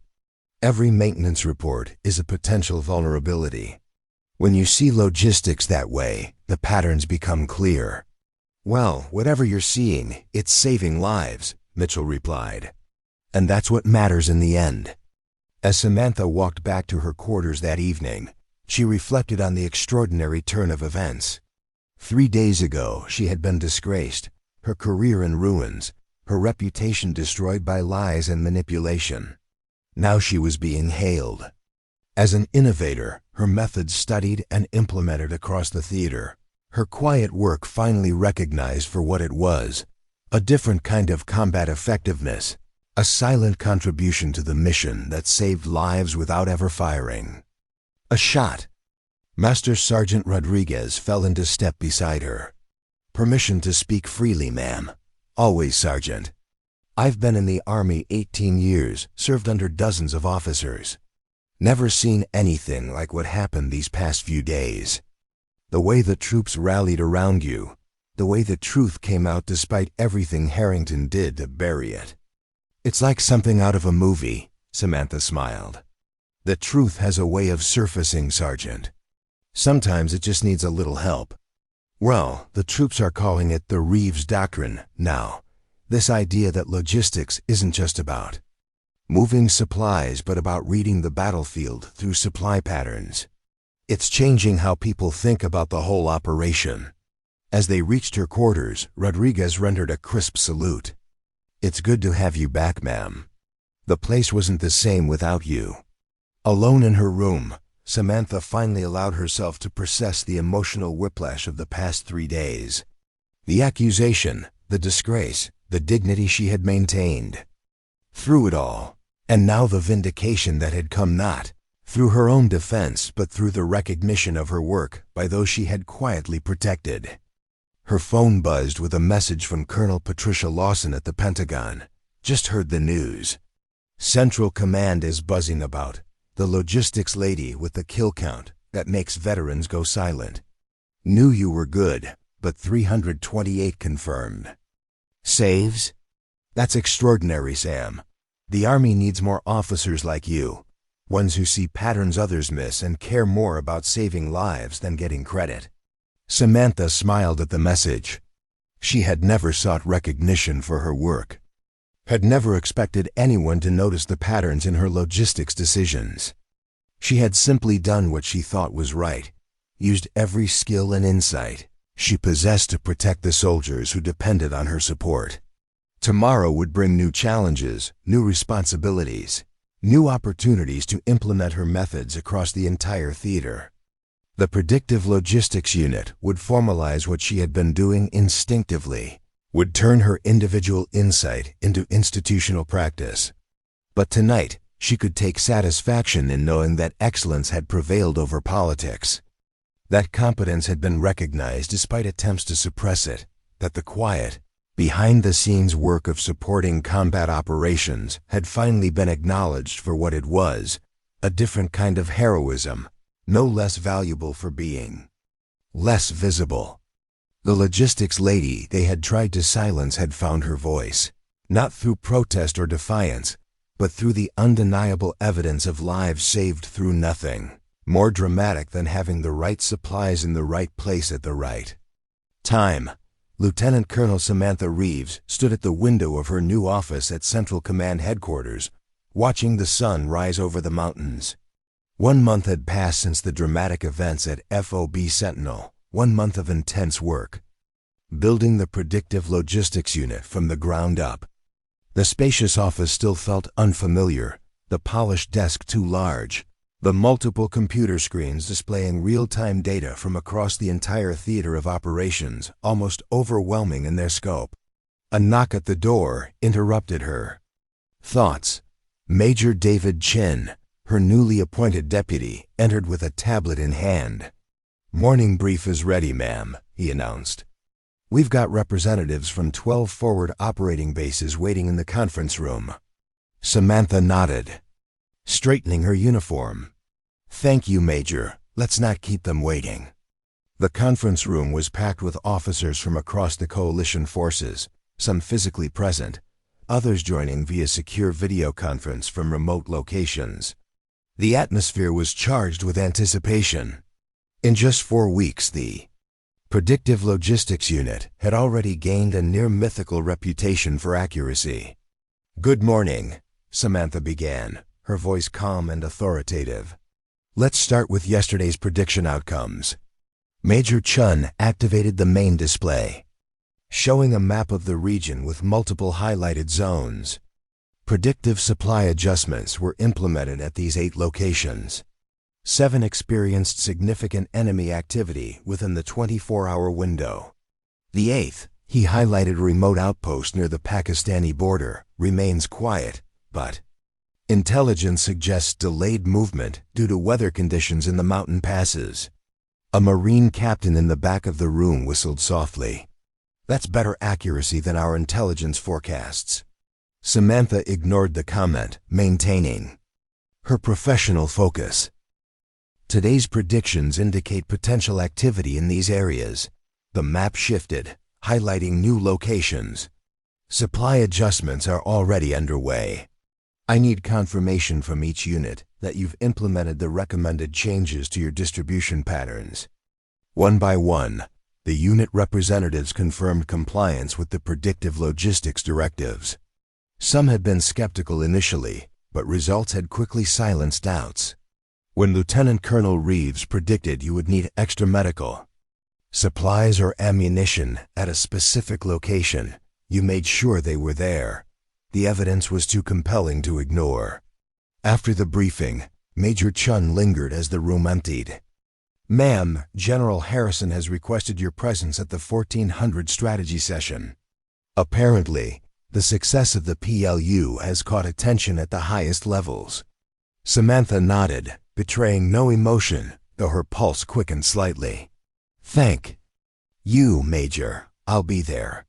Every maintenance report is a potential vulnerability. When you see logistics that way, the patterns become clear." "Well, whatever you're seeing, it's saving lives," Mitchell replied. "And that's what matters in the end." As Samantha walked back to her quarters that evening, she reflected on the extraordinary turn of events. 3 days ago, she had been disgraced, her career in ruins, her reputation destroyed by lies and manipulation. Now she was being hailed as an innovator, her methods studied and implemented across the theater, her quiet work finally recognized for what it was, a different kind of combat effectiveness, A silent contribution to the mission that saved lives without ever firing. A shot. Master Sergeant Rodriguez fell into step beside her. Permission to speak freely, ma'am. Always, Sergeant. I've been in the Army 18 years, served under dozens of officers. Never seen anything like what happened these past few days. The way the troops rallied around you, the way the truth came out despite everything Harrington did to bury it. It's like something out of a movie, Samantha smiled. The truth has a way of surfacing, Sergeant. Sometimes it just needs a little help. Well, the troops are calling it the Reeves doctrine now. This idea that logistics isn't just about moving supplies but about reading the battlefield through supply patterns. It's changing how people think about the whole operation. As they reached her quarters, Rodriguez rendered a crisp salute. It's good to have you back, ma'am. The place wasn't the same without you. Alone in her room, Samantha finally allowed herself to process the emotional whiplash of the past 3 days. The accusation, the disgrace, the dignity she had maintained. Through it all, and now the vindication that had come not through her own defense but through the recognition of her work by those she had quietly protected. Her phone buzzed with a message from Colonel Patricia Lawson at the Pentagon. Just heard the news. Central Command is buzzing about the logistics lady with the kill count that makes veterans go silent. Knew you were good, but 328 confirmed. Saves? That's extraordinary, Sam. The Army needs more officers like you, ones who see patterns others miss and care more about saving lives than getting credit. Samantha smiled at the message. She had never sought recognition for her work, had never expected anyone to notice the patterns in her logistics decisions. She had simply done what she thought was right, used every skill and insight she possessed to protect the soldiers who depended on her support. Tomorrow would bring new challenges, new responsibilities, new opportunities to implement her methods across the entire theater. The Predictive Logistics Unit would formalize what she had been doing instinctively, would turn her individual insight into institutional practice. But tonight, she could take satisfaction in knowing that excellence had prevailed over politics, that competence had been recognized despite attempts to suppress it, that the quiet, behind-the-scenes work of supporting combat operations had finally been acknowledged for what it was, a different kind of heroism, no less valuable for being less visible. The logistics lady they had tried to silence had found her voice, not through protest or defiance, but through the undeniable evidence of lives saved through nothing, more dramatic than having the right supplies in the right place at the right time. Lieutenant Colonel Samantha Reeves stood at the window of her new office at Central Command Headquarters, watching the sun rise over the mountains. 1 month had passed since the dramatic events at FOB Sentinel, 1 month of intense work. Building the Predictive Logistics Unit from the ground up. The spacious office still felt unfamiliar, the polished desk too large, the multiple computer screens displaying real-time data from across the entire theater of operations almost overwhelming in their scope. A knock at the door interrupted her thoughts. Major David Chin, her newly appointed deputy, entered with a tablet in hand. "Morning brief is ready, ma'am," he announced. "We've got representatives from 12 forward operating bases waiting in the conference room." Samantha nodded, straightening her uniform. "Thank you, Major. Let's not keep them waiting." The conference room was packed with officers from across the coalition forces, some physically present, others joining via secure video conference from remote locations. The atmosphere was charged with anticipation. In just 4 weeks, the Predictive Logistics Unit had already gained a near-mythical reputation for accuracy. "Good morning," Samantha began, her voice calm and authoritative. "Let's start with yesterday's prediction outcomes." Major Chun activated the main display, showing a map of the region with multiple highlighted zones. Predictive supply adjustments were implemented at these 8 locations. 7 experienced significant enemy activity within the 24-hour window. The 8th, He highlighted a remote outpost near the Pakistani border, remains quiet, but intelligence suggests delayed movement due to weather conditions in the mountain passes. A Marine captain in the back of the room whistled softly. That's better accuracy than our intelligence forecasts. Samantha ignored the comment, maintaining her professional focus. Today's predictions indicate potential activity in these areas. The map shifted, highlighting new locations. Supply adjustments are already underway. I need confirmation from each unit that you've implemented the recommended changes to your distribution patterns. One by one, the unit representatives confirmed compliance with the predictive logistics directives. Some had been skeptical initially, but results had quickly silenced doubts. When Lieutenant Colonel Reeves predicted you would need extra medical supplies or ammunition at a specific location, you made sure they were there. The evidence was too compelling to ignore. After the briefing, Major Chun lingered as the room emptied. "Ma'am, General Harrison has requested your presence at the 1400 strategy session." Apparently, the success of the PLU has caught attention at the highest levels. Samantha nodded, betraying no emotion, though her pulse quickened slightly. "Thank you, Major. I'll be there."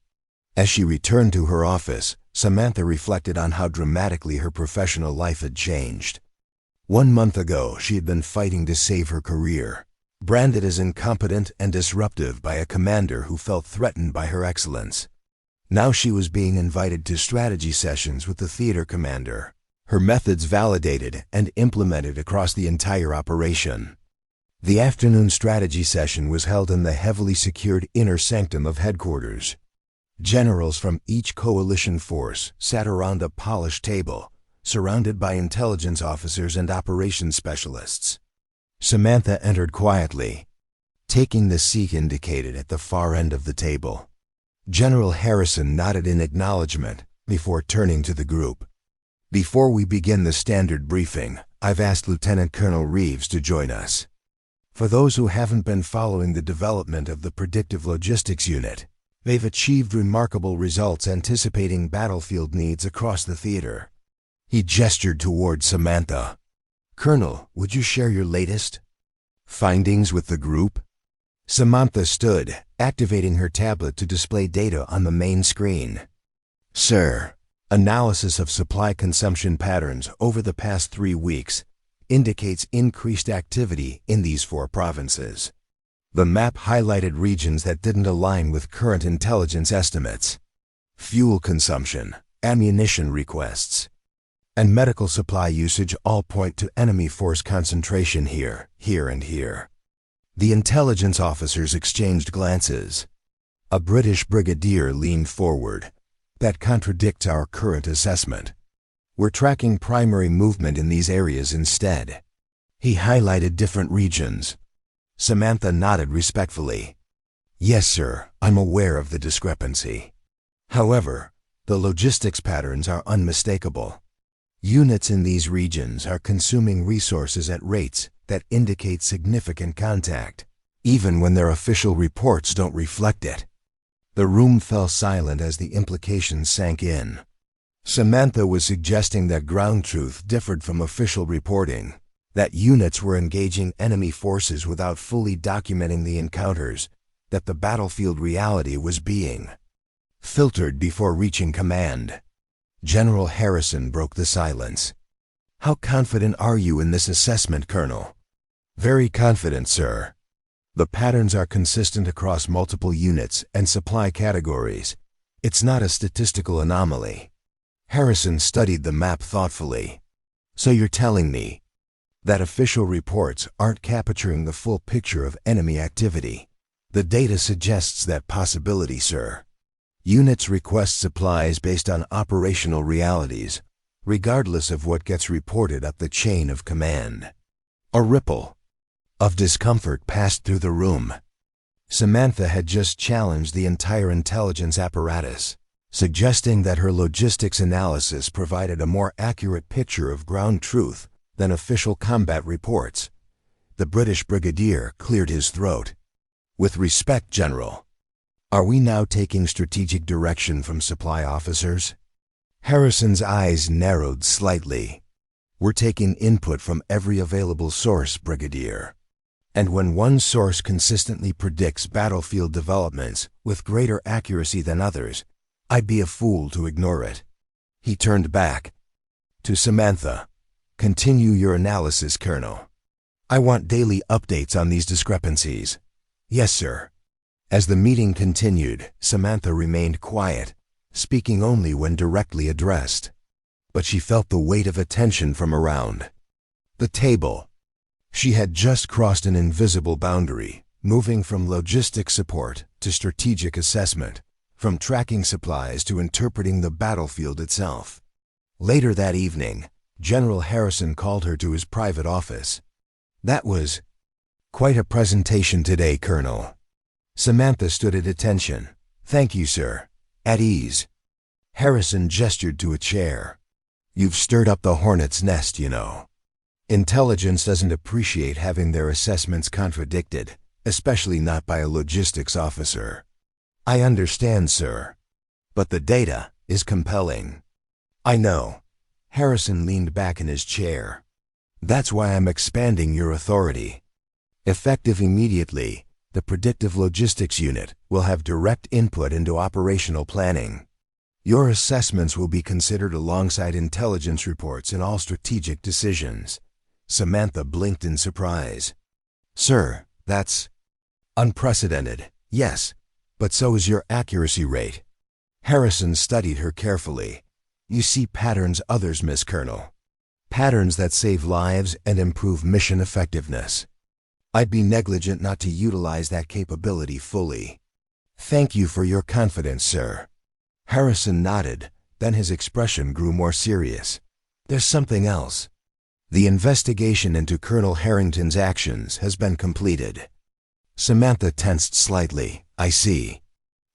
As she returned to her office, Samantha reflected on how dramatically her professional life had changed. 1 month ago, she had been fighting to save her career, branded as incompetent and disruptive by a commander who felt threatened by her excellence. Now she was being invited to strategy sessions with the theater commander, her methods validated and implemented across the entire operation. The afternoon strategy session was held in the heavily secured inner sanctum of headquarters. Generals from each coalition force sat around a polished table, surrounded by intelligence officers and operations specialists. Samantha entered quietly, taking the seat indicated at the far end of the table. General Harrison nodded in acknowledgement before turning to the group. "Before we begin the standard briefing, I've asked Lieutenant Colonel Reeves to join us. For those who haven't been following the development of the Predictive Logistics Unit, they've achieved remarkable results anticipating battlefield needs across the theater." He gestured toward Samantha. "Colonel, would you share your latest findings with the group?" Samantha stood, activating her tablet to display data on the main screen. "Sir, analysis of supply consumption patterns over the past 3 weeks indicates increased activity in these 4 provinces. The map highlighted regions that didn't align with current intelligence estimates. Fuel consumption, ammunition requests, and medical supply usage all point to enemy force concentration here, and here." The intelligence officers exchanged glances. A British brigadier leaned forward. "That contradicts our current assessment. We're tracking primary movement in these areas instead." He highlighted different regions. Samantha nodded respectfully. "Yes, sir, I'm aware of the discrepancy. However, the logistics patterns are unmistakable. Units in these regions are consuming resources at rates that indicate significant contact, even when their official reports don't reflect it." The room fell silent as the implications sank in. Samantha was suggesting that ground truth differed from official reporting, that units were engaging enemy forces without fully documenting the encounters, that the battlefield reality was being filtered before reaching command. General Harrison broke the silence. "How confident are you in this assessment, Colonel?" "Very confident, sir. The patterns are consistent across multiple units and supply categories. It's not a statistical anomaly." Harrison studied the map thoughtfully. "So you're telling me that official reports aren't capturing the full picture of enemy activity?" "The data suggests that possibility, sir. Units request supplies based on operational realities, regardless of what gets reported up the chain of command." A ripple of discomfort passed through the room. Samantha had just challenged the entire intelligence apparatus, suggesting that her logistics analysis provided a more accurate picture of ground truth than official combat reports. The British brigadier cleared his throat. "With respect, General, Are we now taking strategic direction from supply officers? Harrison's eyes narrowed slightly. We're taking input from every available source, Brigadier. And when one source consistently predicts battlefield developments with greater accuracy than others, I'd be a fool to ignore it. He turned back to Samantha. Continue your analysis, Colonel. I want daily updates on these discrepancies. Yes, sir. As the meeting continued, Samantha remained quiet, speaking only when directly addressed. But she felt the weight of attention from around the table. She had just crossed an invisible boundary, moving from logistic support to strategic assessment, from tracking supplies to interpreting the battlefield itself. Later that evening, General Harrison called her to his private office. That was quite a presentation today, Colonel. Samantha stood at attention. Thank you, sir. At ease. Harrison gestured to a chair. You've stirred up the hornet's nest, you know. Intelligence doesn't appreciate having their assessments contradicted, especially not by a logistics officer. I understand, sir. But the data is compelling. I know. Harrison leaned back in his chair. That's why I'm expanding your authority. Effective immediately, the Predictive Logistics Unit will have direct input into operational planning. Your assessments will be considered alongside intelligence reports in all strategic decisions. Samantha blinked in surprise. Sir, that's unprecedented. Yes, but so is your accuracy rate. Harrison studied her carefully. You see patterns others miss, Colonel. Patterns that save lives and improve mission effectiveness. I'd be negligent not to utilize that capability fully. Thank you for your confidence, sir. Harrison nodded, then his expression grew more serious. There's something else. The investigation into Colonel Harrington's actions has been completed. Samantha tensed slightly. I see.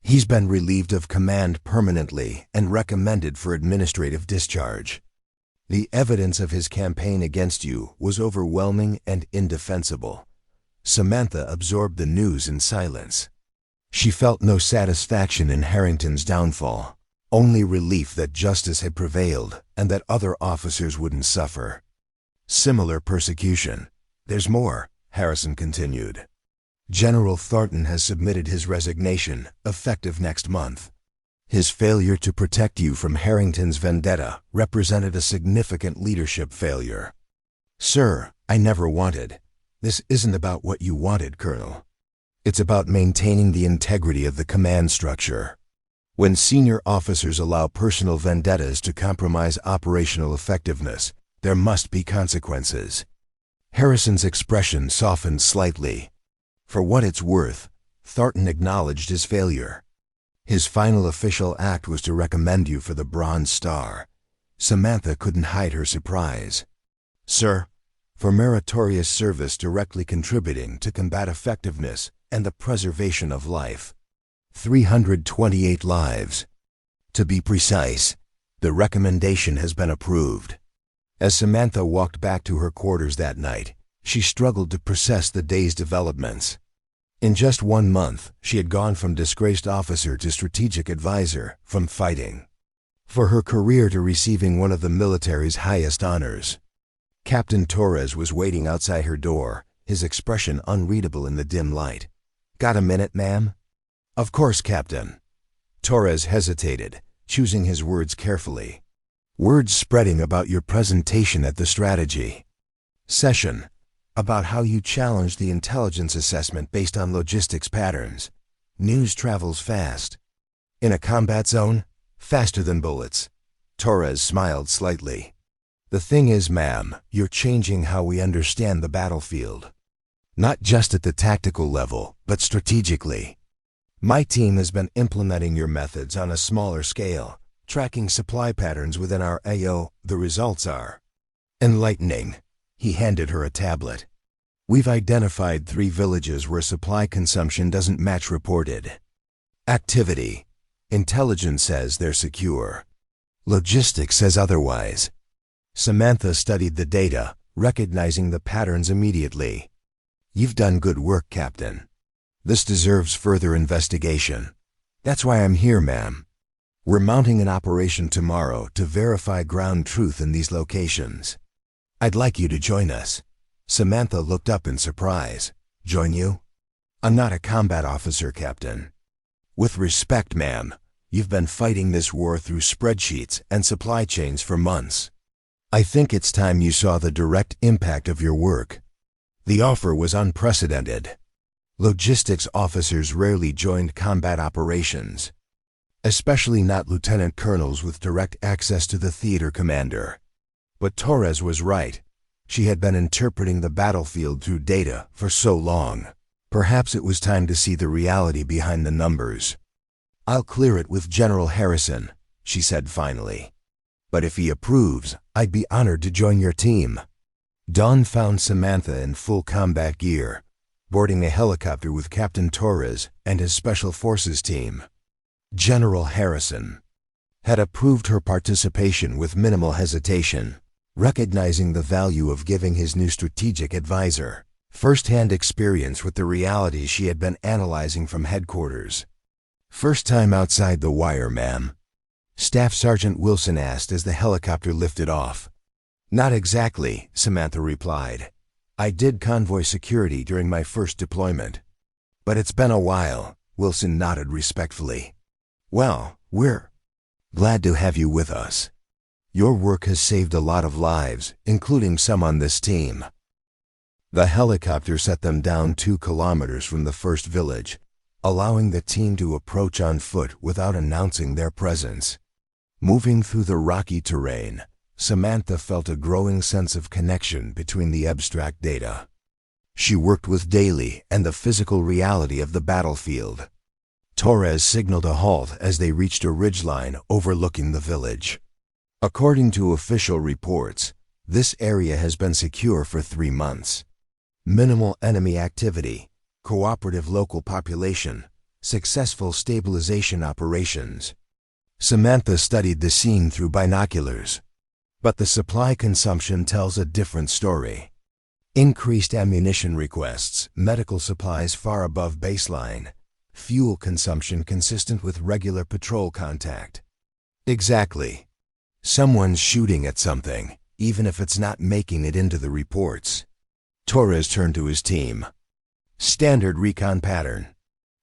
He's been relieved of command permanently and recommended for administrative discharge. The evidence of his campaign against you was overwhelming and indefensible. Samantha absorbed the news in silence. She felt no satisfaction in Harrington's downfall, only relief that justice had prevailed and that other officers wouldn't suffer. Similar persecution. There's more, Harrison continued. General Thornton has submitted his resignation, effective next month. His failure to protect you from Harrington's vendetta represented a significant leadership failure. Sir, I never wanted. This isn't about what you wanted, Colonel. It's about maintaining the integrity of the command structure. When senior officers allow personal vendettas to compromise operational effectiveness, there must be consequences. Harrison's expression softened slightly. For what it's worth, Thornton acknowledged his failure. His final official act was to recommend you for the Bronze Star. Samantha couldn't hide her surprise. Sir, for meritorious service directly contributing to combat effectiveness and the preservation of life. 328 lives. To be precise, the recommendation has been approved. As Samantha walked back to her quarters that night, she struggled to process the day's developments. In just 1 month, she had gone from disgraced officer to strategic advisor, from fighting for her career to receiving one of the military's highest honors. Captain Torres was waiting outside her door, his expression unreadable in the dim light. Got a minute, ma'am? Of course, Captain. Torres hesitated, choosing his words carefully. Words spreading about your presentation at the strategy session, about how you challenged the intelligence assessment based on logistics patterns. News travels fast. In a combat zone, faster than bullets. Torres smiled slightly. The thing is, ma'am, you're changing how we understand the battlefield. Not just at the tactical level, but strategically. My team has been implementing your methods on a smaller scale, tracking supply patterns within our AO. The results are enlightening. He handed her a tablet. We've identified 3 villages where supply consumption doesn't match reported activity. Intelligence says they're secure. Logistics says otherwise. Samantha studied the data, recognizing the patterns immediately. You've done good work, Captain. This deserves further investigation. That's why I'm here, ma'am. We're mounting an operation tomorrow to verify ground truth in these locations. I'd like you to join us." Samantha looked up in surprise. "Join you? I'm not a combat officer, Captain." "With respect, ma'am, you've been fighting this war through spreadsheets and supply chains for months. I think it's time you saw the direct impact of your work." The offer was unprecedented. Logistics officers rarely joined combat operations, especially not lieutenant colonels with direct access to the theater commander. But Torres was right. She had been interpreting the battlefield through data for so long. Perhaps it was time to see the reality behind the numbers. "I'll clear it with General Harrison," she said finally. "But if he approves, I'd be honored to join your team." Dawn found Samantha in full combat gear, boarding a helicopter with Captain Torres and his Special Forces team. General Harrison had approved her participation with minimal hesitation, recognizing the value of giving his new strategic advisor first-hand experience with the reality she had been analyzing from headquarters. "First time outside the wire, ma'am?" Staff Sergeant Wilson asked as the helicopter lifted off. "Not exactly," Samantha replied. "I did convoy security during my first deployment. But it's been a while," Wilson nodded respectfully. "Well, we're glad to have you with us. Your work has saved a lot of lives, including some on this team." The helicopter set them down 2 kilometers from the first village, allowing the team to approach on foot without announcing their presence. Moving through the rocky terrain, Samantha felt a growing sense of connection between the abstract data she worked with daily and the physical reality of the battlefield. Torres signaled a halt as they reached a ridgeline overlooking the village. According to official reports, this area has been secure for 3 months. Minimal enemy activity, cooperative local population, successful stabilization operations. Samantha studied the scene through binoculars. But the supply consumption tells a different story. Increased ammunition requests, medical supplies far above baseline, fuel consumption consistent with regular patrol contact. Exactly. Someone's shooting at something, even if it's not making it into the reports. Torres turned to his team. "Standard recon pattern.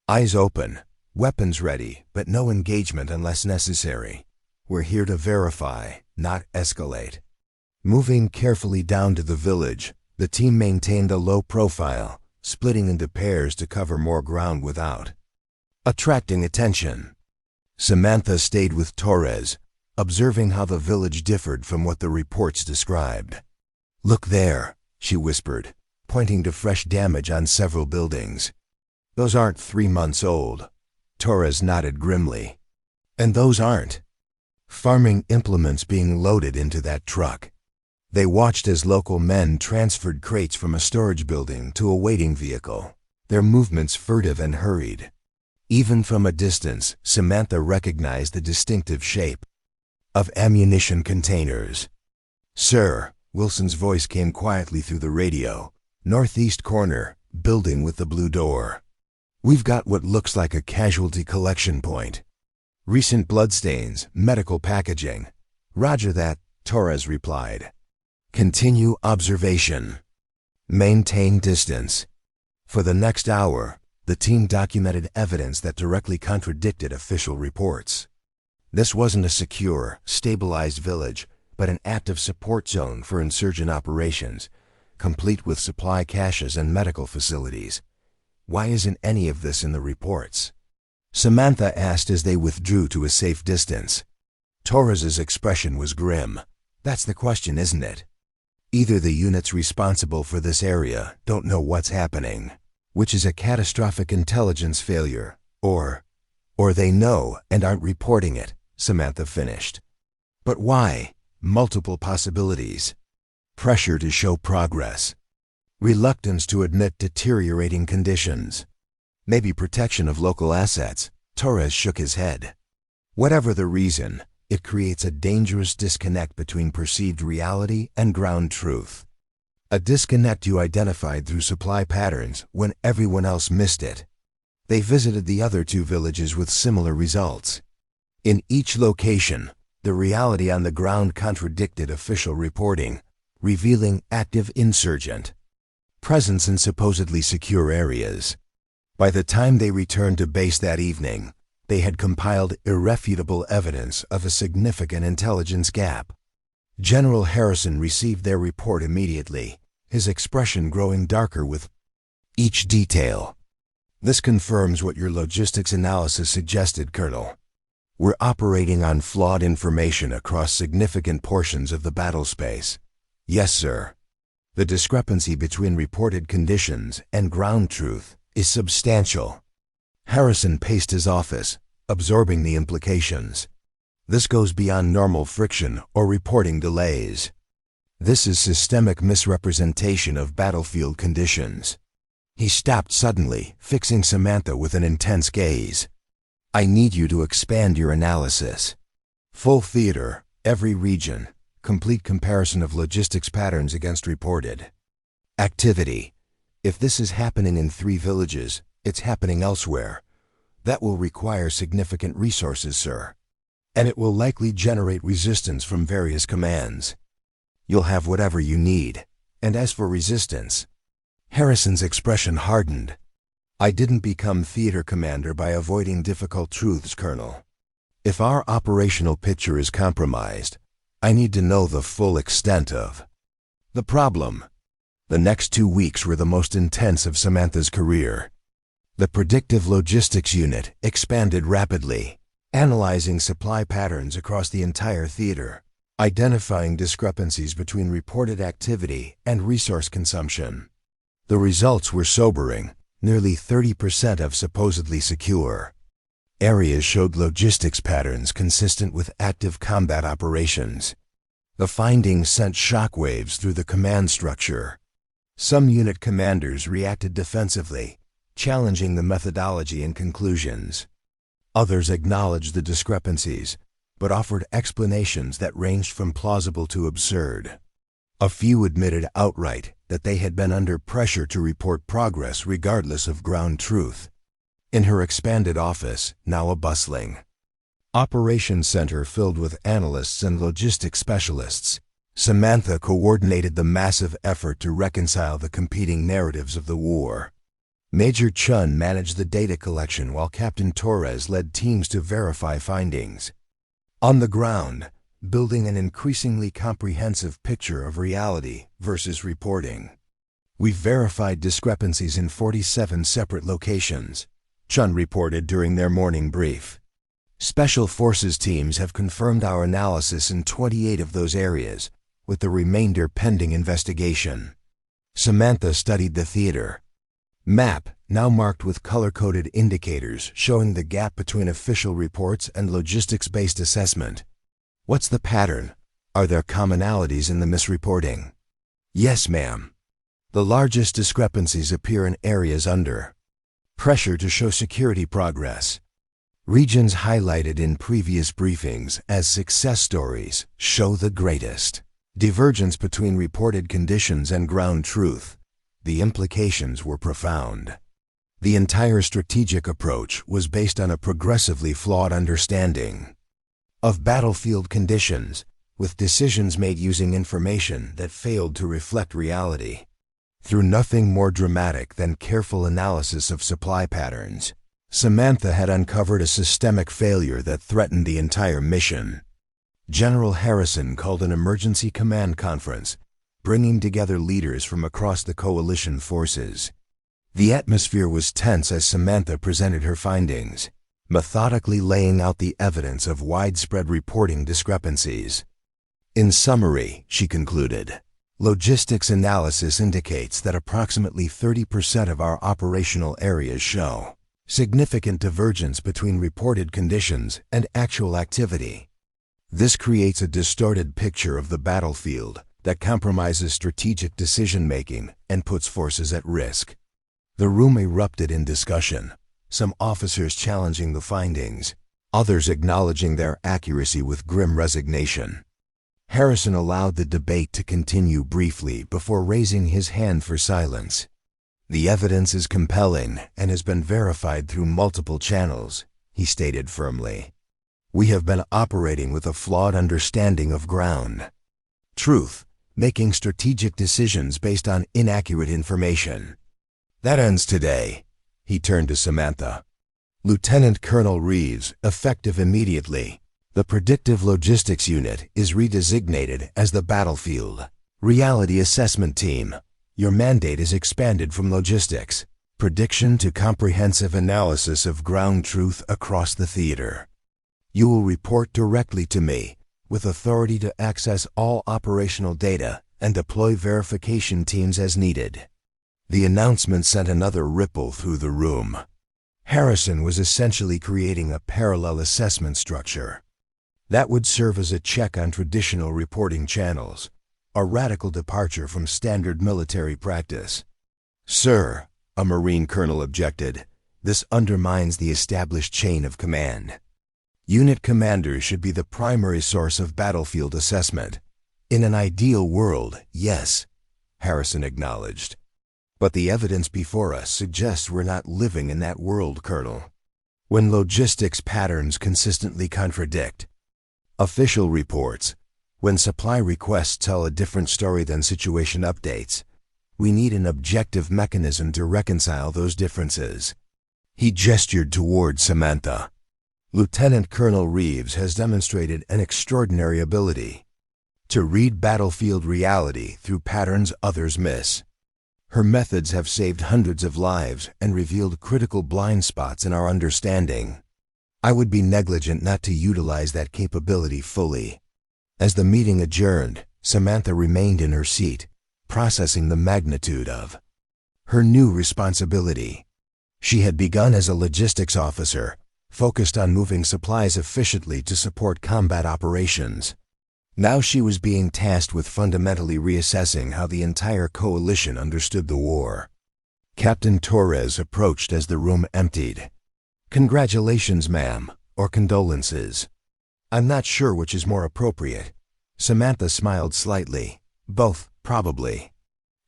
Eyes open, weapons ready, but no engagement unless necessary. We're here to verify, not escalate." Moving carefully down to the village, the team maintained a low profile, splitting into pairs to cover more ground without attracting attention. Samantha stayed with Torres, observing how the village differed from what the reports described. "Look there," she whispered, pointing to fresh damage on several buildings. "Those aren't 3 months old." Torres nodded grimly. "And those aren't farming implements being loaded into that truck." They watched as local men transferred crates from a storage building to a waiting vehicle, their movements furtive and hurried. Even from a distance, Samantha recognized the distinctive shape of ammunition containers. "Sir," Wilson's voice came quietly through the radio, "northeast corner, building with the blue door. We've got what looks like a casualty collection point. Recent bloodstains, medical packaging." "Roger that," Torres replied. "Continue observation. Maintain distance." For the next hour, the team documented evidence that directly contradicted official reports. This wasn't a secure, stabilized village, but an active support zone for insurgent operations, complete with supply caches and medical facilities. Why isn't any of this in the reports? Samantha asked as they withdrew to a safe distance. Torres's expression was grim. "That's the question, isn't it? Either the units responsible for this area don't know what's happening, which is a catastrophic intelligence failure, or they know and aren't reporting it," Samantha finished. "But why? Multiple possibilities. Pressure to show progress. Reluctance to admit deteriorating conditions. Maybe protection of local assets." Torres shook his head. "Whatever the reason, it creates a dangerous disconnect between perceived reality and ground truth. A disconnect you identified through supply patterns when everyone else missed it." They visited the other 2 villages with similar results. In each location, the reality on the ground contradicted official reporting, revealing active insurgent presence in supposedly secure areas. By the time they returned to base that evening, they had compiled irrefutable evidence of a significant intelligence gap. General Harrison received their report immediately, his expression growing darker with each detail. "This confirms what your logistics analysis suggested, Colonel. We're operating on flawed information across significant portions of the battle space." "Yes, sir. The discrepancy between reported conditions and ground truth is substantial." Harrison paced his office, absorbing the implications. "This goes beyond normal friction or reporting delays. This is systemic misrepresentation of battlefield conditions." He stopped suddenly, fixing Samantha with an intense gaze. "I need you to expand your analysis. Full theater, every region, complete comparison of logistics patterns against reported activity. If this is happening in 3 villages, it's happening elsewhere. That will require significant resources, sir. And it will likely generate resistance from various commands. You'll have whatever you need. And as for resistance..." Harrison's expression hardened. "I didn't become theater commander by avoiding difficult truths, Colonel. If our operational picture is compromised, I need to know the full extent of the problem." The next 2 weeks were the most intense of Samantha's career. The Predictive Logistics Unit expanded rapidly, analyzing supply patterns across the entire theater, identifying discrepancies between reported activity and resource consumption. The results were sobering. Nearly 30% of supposedly secure areas showed logistics patterns consistent with active combat operations. The findings sent shockwaves through the command structure. Some unit commanders reacted defensively, challenging the methodology and conclusions. Others acknowledged the discrepancies, but offered explanations that ranged from plausible to absurd. A few admitted outright that they had been under pressure to report progress regardless of ground truth. In her expanded office, now a bustling operations center filled with analysts and logistics specialists, Samantha coordinated the massive effort to reconcile the competing narratives of the war. Major Chun managed the data collection while Captain Torres led teams to verify findings. On the ground, building an increasingly comprehensive picture of reality versus reporting. "We've verified discrepancies in 47 separate locations," Chun reported during their morning brief. "Special Forces teams have confirmed our analysis in 28 of those areas, with the remainder pending investigation." Samantha studied the theater map, now marked with color-coded indicators showing the gap between official reports and logistics-based assessment. "What's the pattern? Are there commonalities in the misreporting?" "Yes, ma'am. The largest discrepancies appear in areas under pressure to show security progress. Regions highlighted in previous briefings as success stories show the greatest divergence between reported conditions and ground truth. The implications were profound. The entire strategic approach was based on a progressively flawed understanding of battlefield conditions, with decisions made using information that failed to reflect reality. Through nothing more dramatic than careful analysis of supply patterns, Samantha had uncovered a systemic failure that threatened the entire mission. General Harrison called an emergency command conference, bringing together leaders from across the coalition forces. The atmosphere was tense as Samantha presented her findings, methodically laying out the evidence of widespread reporting discrepancies. "In summary," she concluded, "logistics analysis indicates that approximately 30% of our operational areas show significant divergence between reported conditions and actual activity. This creates a distorted picture of the battlefield that compromises strategic decision-making and puts forces at risk." The room erupted in discussion, some officers challenging the findings, others acknowledging their accuracy with grim resignation. Harrison allowed the debate to continue briefly before raising his hand for silence. "The evidence is compelling and has been verified through multiple channels," he stated firmly. "We have been operating with a flawed understanding of ground truth, making strategic decisions based on inaccurate information. That ends today." He turned to Samantha. "Lieutenant Colonel Reeves, effective immediately. The Predictive Logistics Unit is redesignated as the Battlefield Reality Assessment Team. Your mandate is expanded from logistics, prediction to comprehensive analysis of ground truth across the theater. You will report directly to me, with authority to access all operational data and deploy verification teams as needed." The announcement sent another ripple through the room. Harrison was essentially creating a parallel assessment structure that would serve as a check on traditional reporting channels, a radical departure from standard military practice. "Sir," a Marine colonel objected, "this undermines the established chain of command. Unit commanders should be the primary source of battlefield assessment." "In an ideal world, yes," Harrison acknowledged. "But the evidence before us suggests we're not living in that world, Colonel. When logistics patterns consistently contradict official reports, when supply requests tell a different story than situation updates, we need an objective mechanism to reconcile those differences." He gestured toward Samantha. "Lieutenant Colonel Reeves has demonstrated an extraordinary ability to read battlefield reality through patterns others miss. Her methods have saved hundreds of lives and revealed critical blind spots in our understanding. I would be negligent not to utilize that capability fully." As the meeting adjourned, Samantha remained in her seat, processing the magnitude of her new responsibility. She had begun as a logistics officer, focused on moving supplies efficiently to support combat operations. Now she was being tasked with fundamentally reassessing how the entire coalition understood the war. Captain Torres approached as the room emptied. "Congratulations, ma'am," or condolences. "I'm not sure which is more appropriate." Samantha smiled slightly. "Both, probably.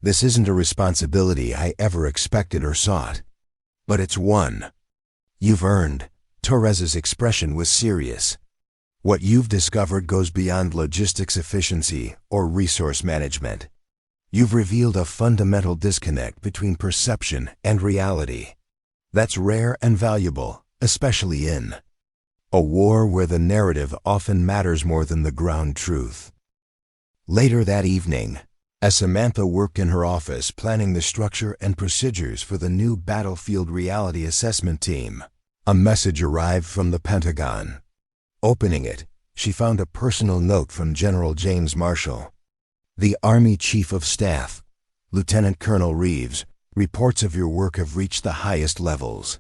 This isn't a responsibility I ever expected or sought. But it's one you've earned." Torres's expression was serious. "What you've discovered goes beyond logistics efficiency or resource management. You've revealed a fundamental disconnect between perception and reality. That's rare and valuable, especially in a war where the narrative often matters more than the ground truth." Later that evening, as Samantha worked in her office planning the structure and procedures for the new Battlefield Reality Assessment Team, a message arrived from the Pentagon. Opening it, she found a personal note from General James Marshall. "The Army Chief of Staff, Lieutenant Colonel Reeves, reports of your work have reached the highest levels.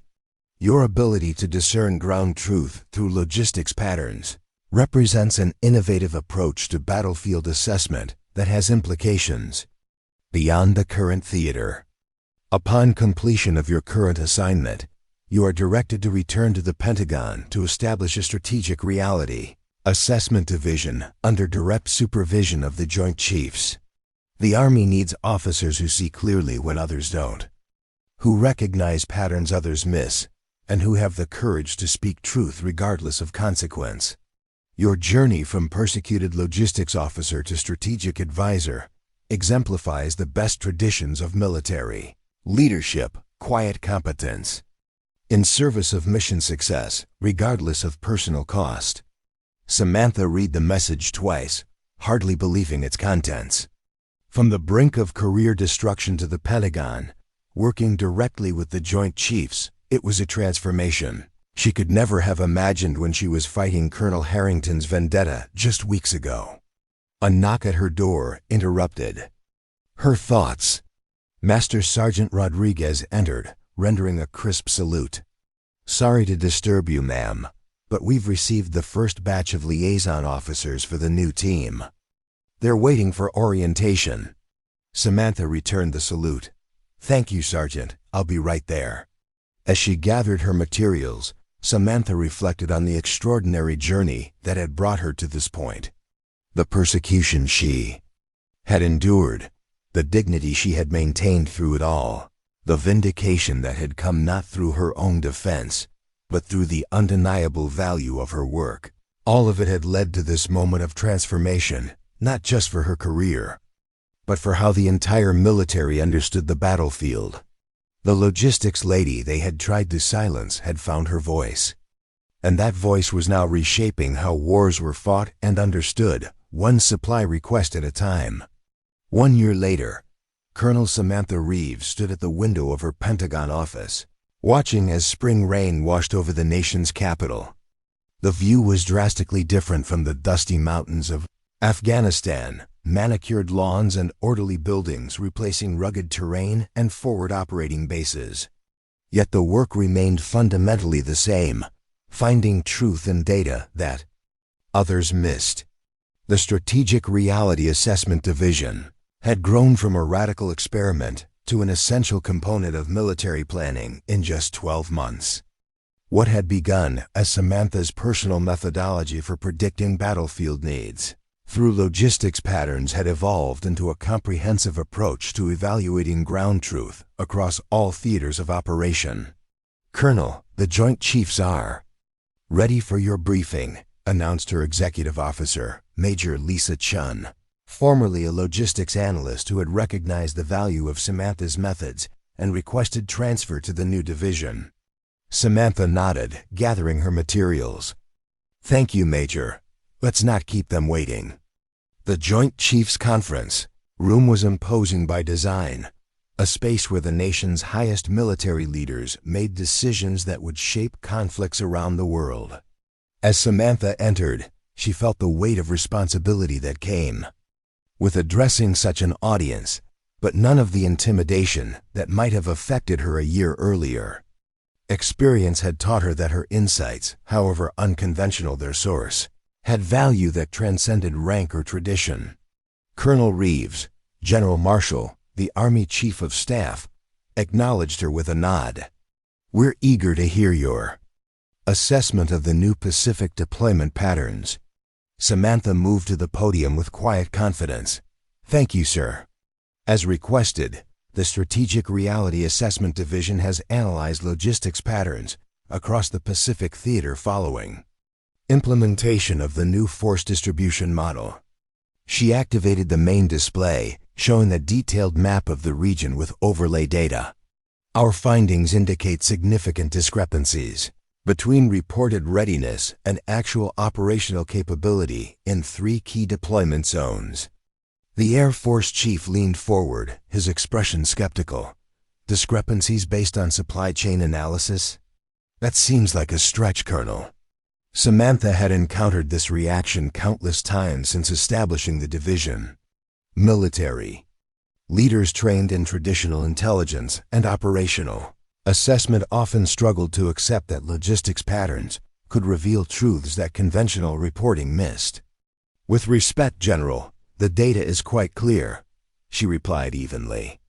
Your ability to discern ground truth through logistics patterns represents an innovative approach to battlefield assessment that has implications beyond the current theater. Upon completion of your current assignment, you are directed to return to the Pentagon to establish a strategic reality assessment division under direct supervision of the Joint Chiefs. The Army needs officers who see clearly when others don't, who recognize patterns others miss, and who have the courage to speak truth regardless of consequence. Your journey from persecuted logistics officer to strategic advisor exemplifies the best traditions of military leadership, quiet competence, in service of mission success, regardless of personal cost." Samantha read the message twice, hardly believing its contents. From the brink of career destruction to the Pentagon, working directly with the Joint Chiefs, it was a transformation she could never have imagined when she was fighting Colonel Harrington's vendetta just weeks ago. A knock at her door interrupted her thoughts. Master Sergeant Rodriguez entered, rendering a crisp salute. "Sorry to disturb you, ma'am, but we've received the first batch of liaison officers for the new team. They're waiting for orientation." Samantha returned the salute. "Thank you, Sergeant. I'll be right there." As she gathered her materials, Samantha reflected on the extraordinary journey that had brought her to this point. The persecution she had endured, the dignity she had maintained through it all, The vindication that had come not through her own defense, but through the undeniable value of her work. All of it had led to this moment of transformation, not just for her career, but for how the entire military understood the battlefield. The logistics lady they had tried to silence had found her voice, and that voice was now reshaping how wars were fought and understood, one supply request at a time. 1 year later, Colonel Samantha Reeves stood at the window of her Pentagon office, watching as spring rain washed over the nation's capital. The view was drastically different from the dusty mountains of Afghanistan, manicured lawns and orderly buildings replacing rugged terrain and forward operating bases. Yet the work remained fundamentally the same, finding truth in data that others missed. The Strategic Reality Assessment Division had grown from a radical experiment to an essential component of military planning in just 12 months. What had begun as Samantha's personal methodology for predicting battlefield needs through logistics patterns had evolved into a comprehensive approach to evaluating ground truth across all theaters of operation. "Colonel, the Joint Chiefs are ready for your briefing," announced her executive officer, Major Lisa Chun, formerly a logistics analyst who had recognized the value of Samantha's methods and requested transfer to the new division. Samantha nodded, gathering her materials. "Thank you, Major. Let's not keep them waiting." The Joint Chiefs Conference room was imposing by design, a space where the nation's highest military leaders made decisions that would shape conflicts around the world. As Samantha entered, she felt the weight of responsibility that came with addressing such an audience, but none of the intimidation that might have affected her a year earlier. Experience had taught her that her insights, however unconventional their source, had value that transcended rank or tradition. Colonel Reeves, General Marshal, the Army Chief of Staff, acknowledged her with a nod. "We're eager to hear your assessment of the new Pacific deployment patterns." Samantha moved to the podium with quiet confidence. "Thank you, sir." As requested, the Strategic Reality Assessment Division has analyzed logistics patterns across the Pacific theater following implementation of the new force distribution model. She activated the main display, showing a detailed map of the region with overlay data. "Our findings indicate significant discrepancies between reported readiness and actual operational capability in 3 key deployment zones." The Air Force chief leaned forward, his expression skeptical. "Discrepancies based on supply chain analysis? That seems like a stretch, Colonel." Samantha had encountered this reaction countless times since establishing the division. Military leaders trained in traditional intelligence and operational assessment often struggled to accept that logistics patterns could reveal truths that conventional reporting missed. "With respect, General, the data is quite clear," she replied evenly.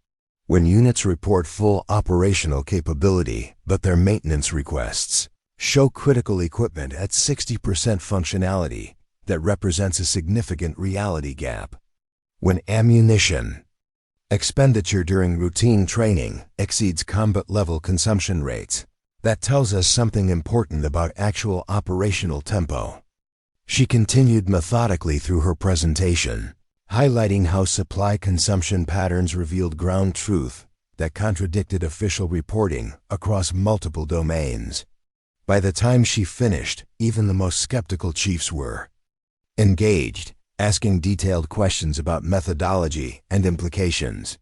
"When units report full operational capability, but their maintenance requests show critical equipment at 60% functionality, that represents a significant reality gap. When ammunition expenditure during routine training exceeds combat-level consumption rates, that tells us something important about actual operational tempo." She continued methodically through her presentation, highlighting how supply consumption patterns revealed ground truth that contradicted official reporting across multiple domains. By the time she finished, even the most skeptical chiefs were engaged, asking detailed questions about methodology and implications.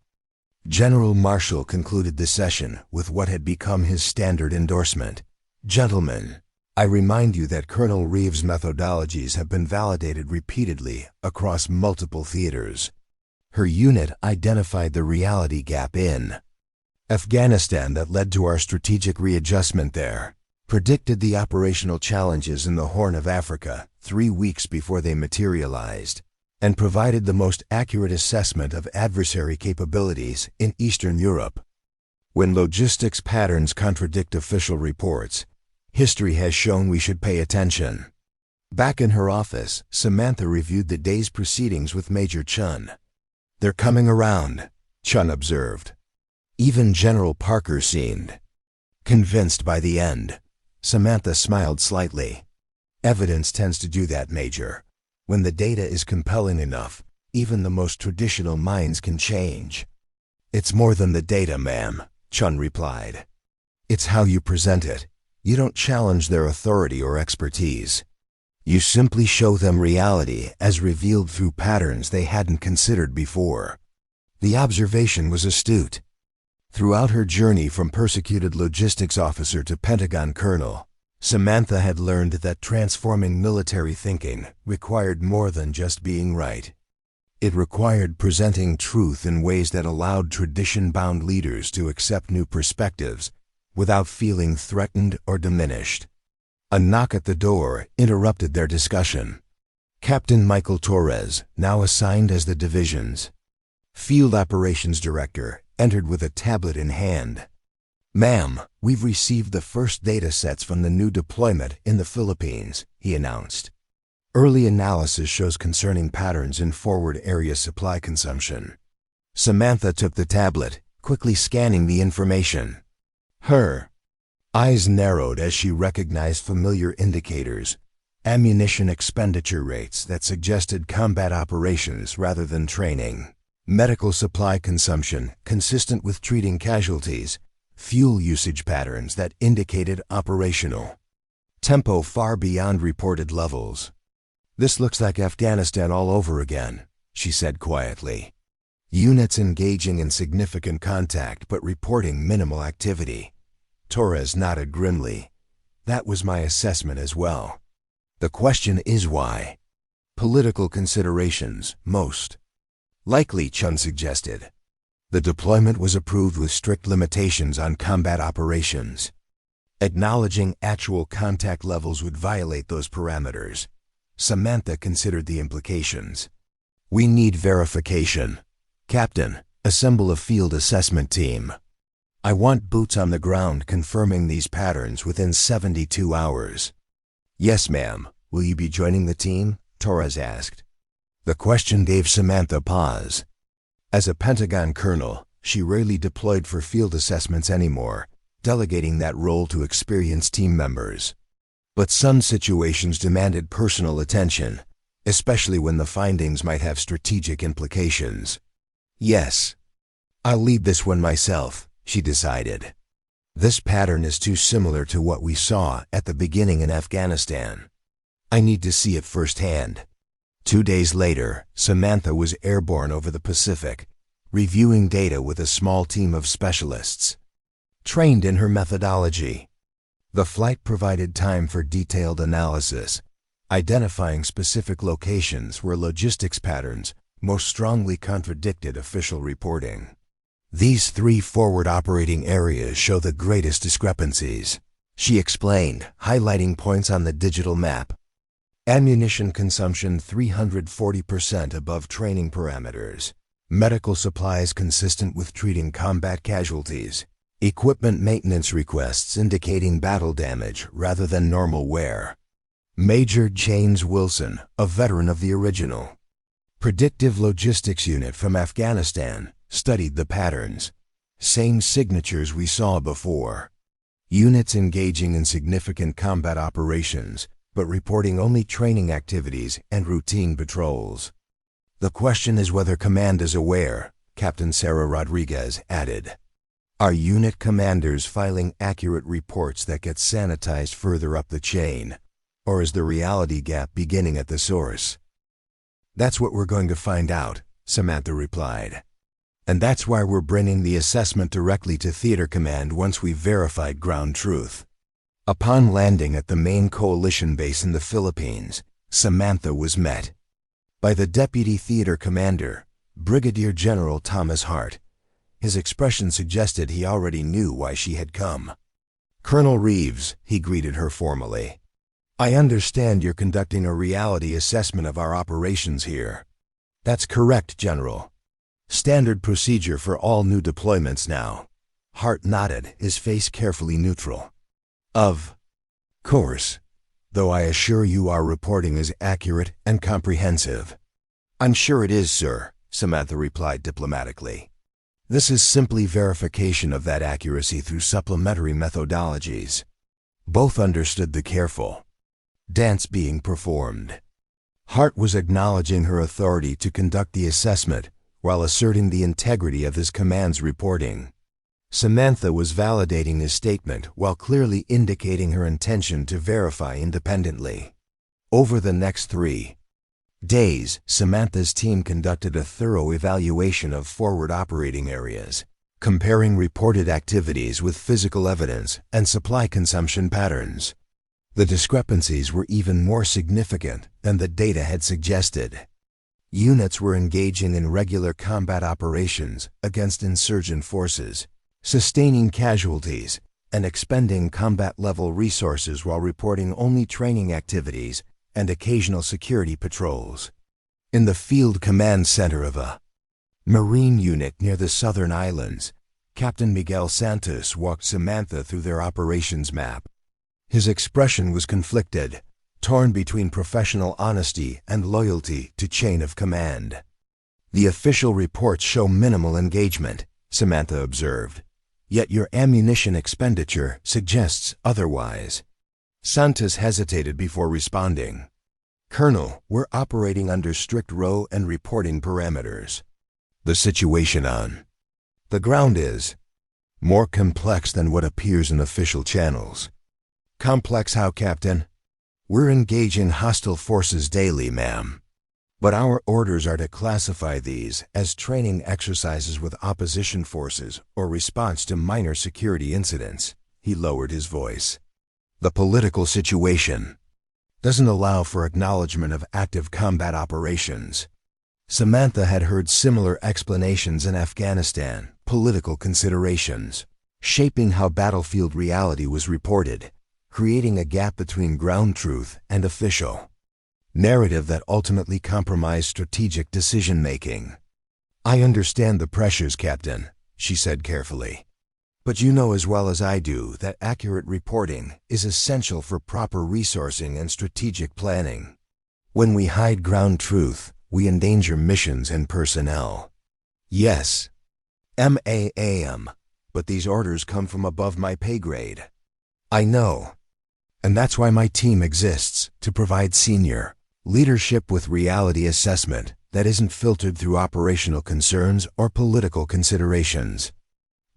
General Marshall concluded the session with what had become his standard endorsement. "Gentlemen, I remind you that Colonel Reeves' methodologies have been validated repeatedly across multiple theaters. Her unit identified the reality gap in Afghanistan that led to our strategic readjustment there, predicted the operational challenges in the Horn of Africa 3 weeks before they materialized, and provided the most accurate assessment of adversary capabilities in Eastern Europe. When logistics patterns contradict official reports, history has shown we should pay attention." Back in her office, Samantha reviewed the day's proceedings with Major Chun. "They're coming around," Chun observed. Even General Parker seemed convinced by the end. Samantha smiled slightly. Evidence tends to do that, Major. When the data is compelling enough, even the most traditional minds can change. It's more than the data, ma'am, Chun replied. It's how you present it. You don't challenge their authority or expertise. You simply show them reality as revealed through patterns they hadn't considered before. The observation was astute. Throughout her journey from persecuted logistics officer to Pentagon colonel, Samantha had learned that transforming military thinking required more than just being right. It required presenting truth in ways that allowed tradition-bound leaders to accept new perspectives without feeling threatened or diminished. A knock at the door interrupted their discussion. Captain Michael Torres, now assigned as the division's Field Operations Director, entered with a tablet in hand. "Ma'am, we've received the first data sets from the new deployment in the Philippines," he announced. Early analysis shows concerning patterns in forward area supply consumption. Samantha took the tablet, quickly scanning the information. Her eyes narrowed as she recognized familiar indicators, ammunition expenditure rates that suggested combat operations rather than training, medical supply consumption consistent with treating casualties, fuel usage patterns that indicated operational tempo far beyond reported levels. "This looks like Afghanistan all over again," she said quietly. "Units engaging in significant contact but reporting minimal activity." Torres nodded grimly. "That was my assessment as well. The question is why?" "Political considerations, most likely," Chun suggested. "The deployment was approved with strict limitations on combat operations. Acknowledging actual contact levels would violate those parameters." Samantha considered the implications. "We need verification. Captain, assemble a field assessment team. I want boots on the ground confirming these patterns within 72 hours. "Yes, ma'am. Will you be joining the team?" Torres asked. The question gave Samantha pause. As a Pentagon colonel, she rarely deployed for field assessments anymore, delegating that role to experienced team members. But some situations demanded personal attention, especially when the findings might have strategic implications. "Yes. I'll lead this one myself," she decided. "This pattern is too similar to what we saw at the beginning in Afghanistan. I need to see it firsthand." 2 days later, Samantha was airborne over the Pacific, reviewing data with a small team of specialists trained in her methodology. The flight provided time for detailed analysis, identifying specific locations where logistics patterns most strongly contradicted official reporting. "These 3 forward operating areas show the greatest discrepancies," she explained, highlighting points on the digital map. "Ammunition consumption 340% above training parameters. Medical supplies consistent with treating combat casualties. Equipment maintenance requests indicating battle damage rather than normal wear." Major James Wilson, a veteran of the original Predictive Logistics Unit from Afghanistan, studied the patterns. "Same signatures we saw before. Units engaging in significant combat operations, but reporting only training activities and routine patrols. The question is whether command is aware," Captain Sarah Rodriguez added. "Are unit commanders filing accurate reports that get sanitized further up the chain? Or is the reality gap beginning at the source?" "That's what we're going to find out," Samantha replied. "And that's why we're bringing the assessment directly to Theater Command once we've verified ground truth." Upon landing at the main coalition base in the Philippines, Samantha was met by the Deputy Theater Commander, Brigadier General Thomas Hart. His expression suggested he already knew why she had come. "Colonel Reeves," he greeted her formally. "I understand you're conducting a reality assessment of our operations here." "That's correct, General. Standard procedure for all new deployments now." Hart nodded, his face carefully neutral. "Of course, though I assure you our reporting is accurate and comprehensive." "I'm sure it is, sir," Samantha replied diplomatically. This is simply verification of that accuracy through supplementary methodologies. Both understood the careful dance being performed. Hart was acknowledging her authority to conduct the assessment while asserting the integrity of his command's reporting. Samantha was validating his statement while clearly indicating her intention to verify independently. Over the next 3 days, Samantha's team conducted a thorough evaluation of forward operating areas, comparing reported activities with physical evidence and supply consumption patterns. The discrepancies were even more significant than the data had suggested. Units were engaging in regular combat operations against insurgent forces, sustaining casualties, and expending combat-level resources while reporting only training activities and occasional security patrols. In the field command center of a Marine unit near the southern islands, Captain Miguel Santos walked Samantha through their operations map. His expression was conflicted, torn between professional honesty and loyalty to chain of command. "The official reports show minimal engagement," Samantha observed, "yet your ammunition expenditure suggests otherwise." Santos hesitated before responding. "Colonel, we're operating under strict row and reporting parameters. The situation on the ground is more complex than what appears in official channels." "Complex how, Captain?" "We're engaging hostile forces daily, ma'am. But our orders are to classify these as training exercises with opposition forces or response to minor security incidents." He lowered his voice. "The political situation doesn't allow for acknowledgement of active combat operations." Samantha had heard similar explanations in Afghanistan, political considerations, shaping how battlefield reality was reported, creating a gap between ground truth and official narrative that ultimately compromised strategic decision-making. "I understand the pressures, Captain," she said carefully. "But you know as well as I do that accurate reporting is essential for proper resourcing and strategic planning. When we hide ground truth, we endanger missions and personnel." "Yes, ma'am, but these orders come from above my pay grade." "I know. And that's why my team exists, to provide senior leadership with reality assessment that isn't filtered through operational concerns or political considerations."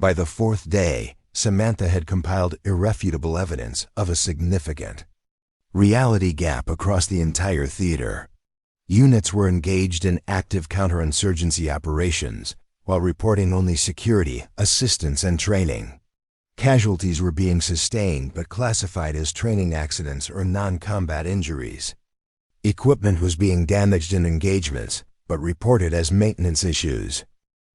By the 4th day, Samantha had compiled irrefutable evidence of a significant reality gap across the entire theater. Units were engaged in active counterinsurgency operations while reporting only security, assistance, and training. Casualties were being sustained but classified as training accidents or non-combat injuries. Equipment was being damaged in engagements but reported as maintenance issues.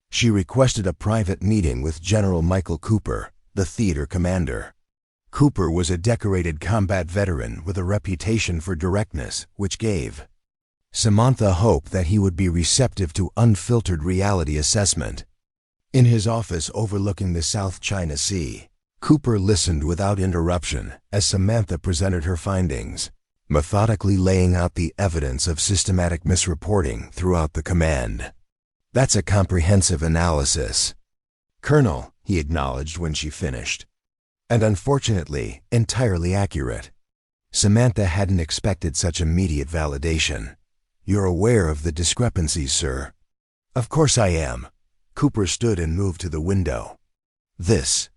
She requested a private meeting with General Michael Cooper, the theater commander. Cooper was a decorated combat veteran with a reputation for directness, which gave Samantha hope that he would be receptive to unfiltered reality assessment. In his office overlooking the South China Sea, Cooper listened without interruption as Samantha presented her findings, methodically laying out the evidence of systematic misreporting throughout the command. "That's a comprehensive analysis, Colonel," he acknowledged when she finished. "And unfortunately, entirely accurate." Samantha hadn't expected such immediate validation. "You're aware of the discrepancies, sir?" "Of course I am." Cooper stood and moved to the window. "This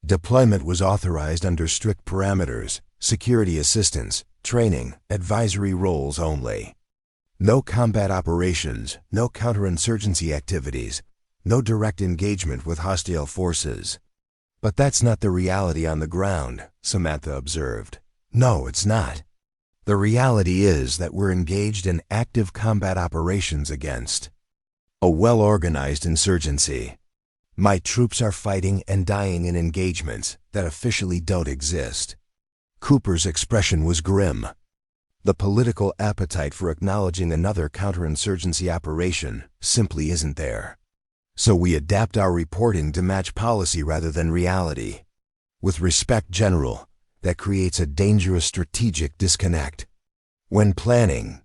deployment was authorized under strict parameters, security assistance, training, advisory roles only. No combat operations, no counterinsurgency activities, no direct engagement with hostile forces." "But that's not the reality on the ground," Samantha observed. "No, it's not. The reality is that we're engaged in active combat operations against a well-organized insurgency. My troops are fighting and dying in engagements that officially don't exist." Cooper's expression was grim. "The political appetite for acknowledging another counterinsurgency operation simply isn't there. So we adapt our reporting to match policy rather than reality. With respect, General, that creates a dangerous strategic disconnect. When planning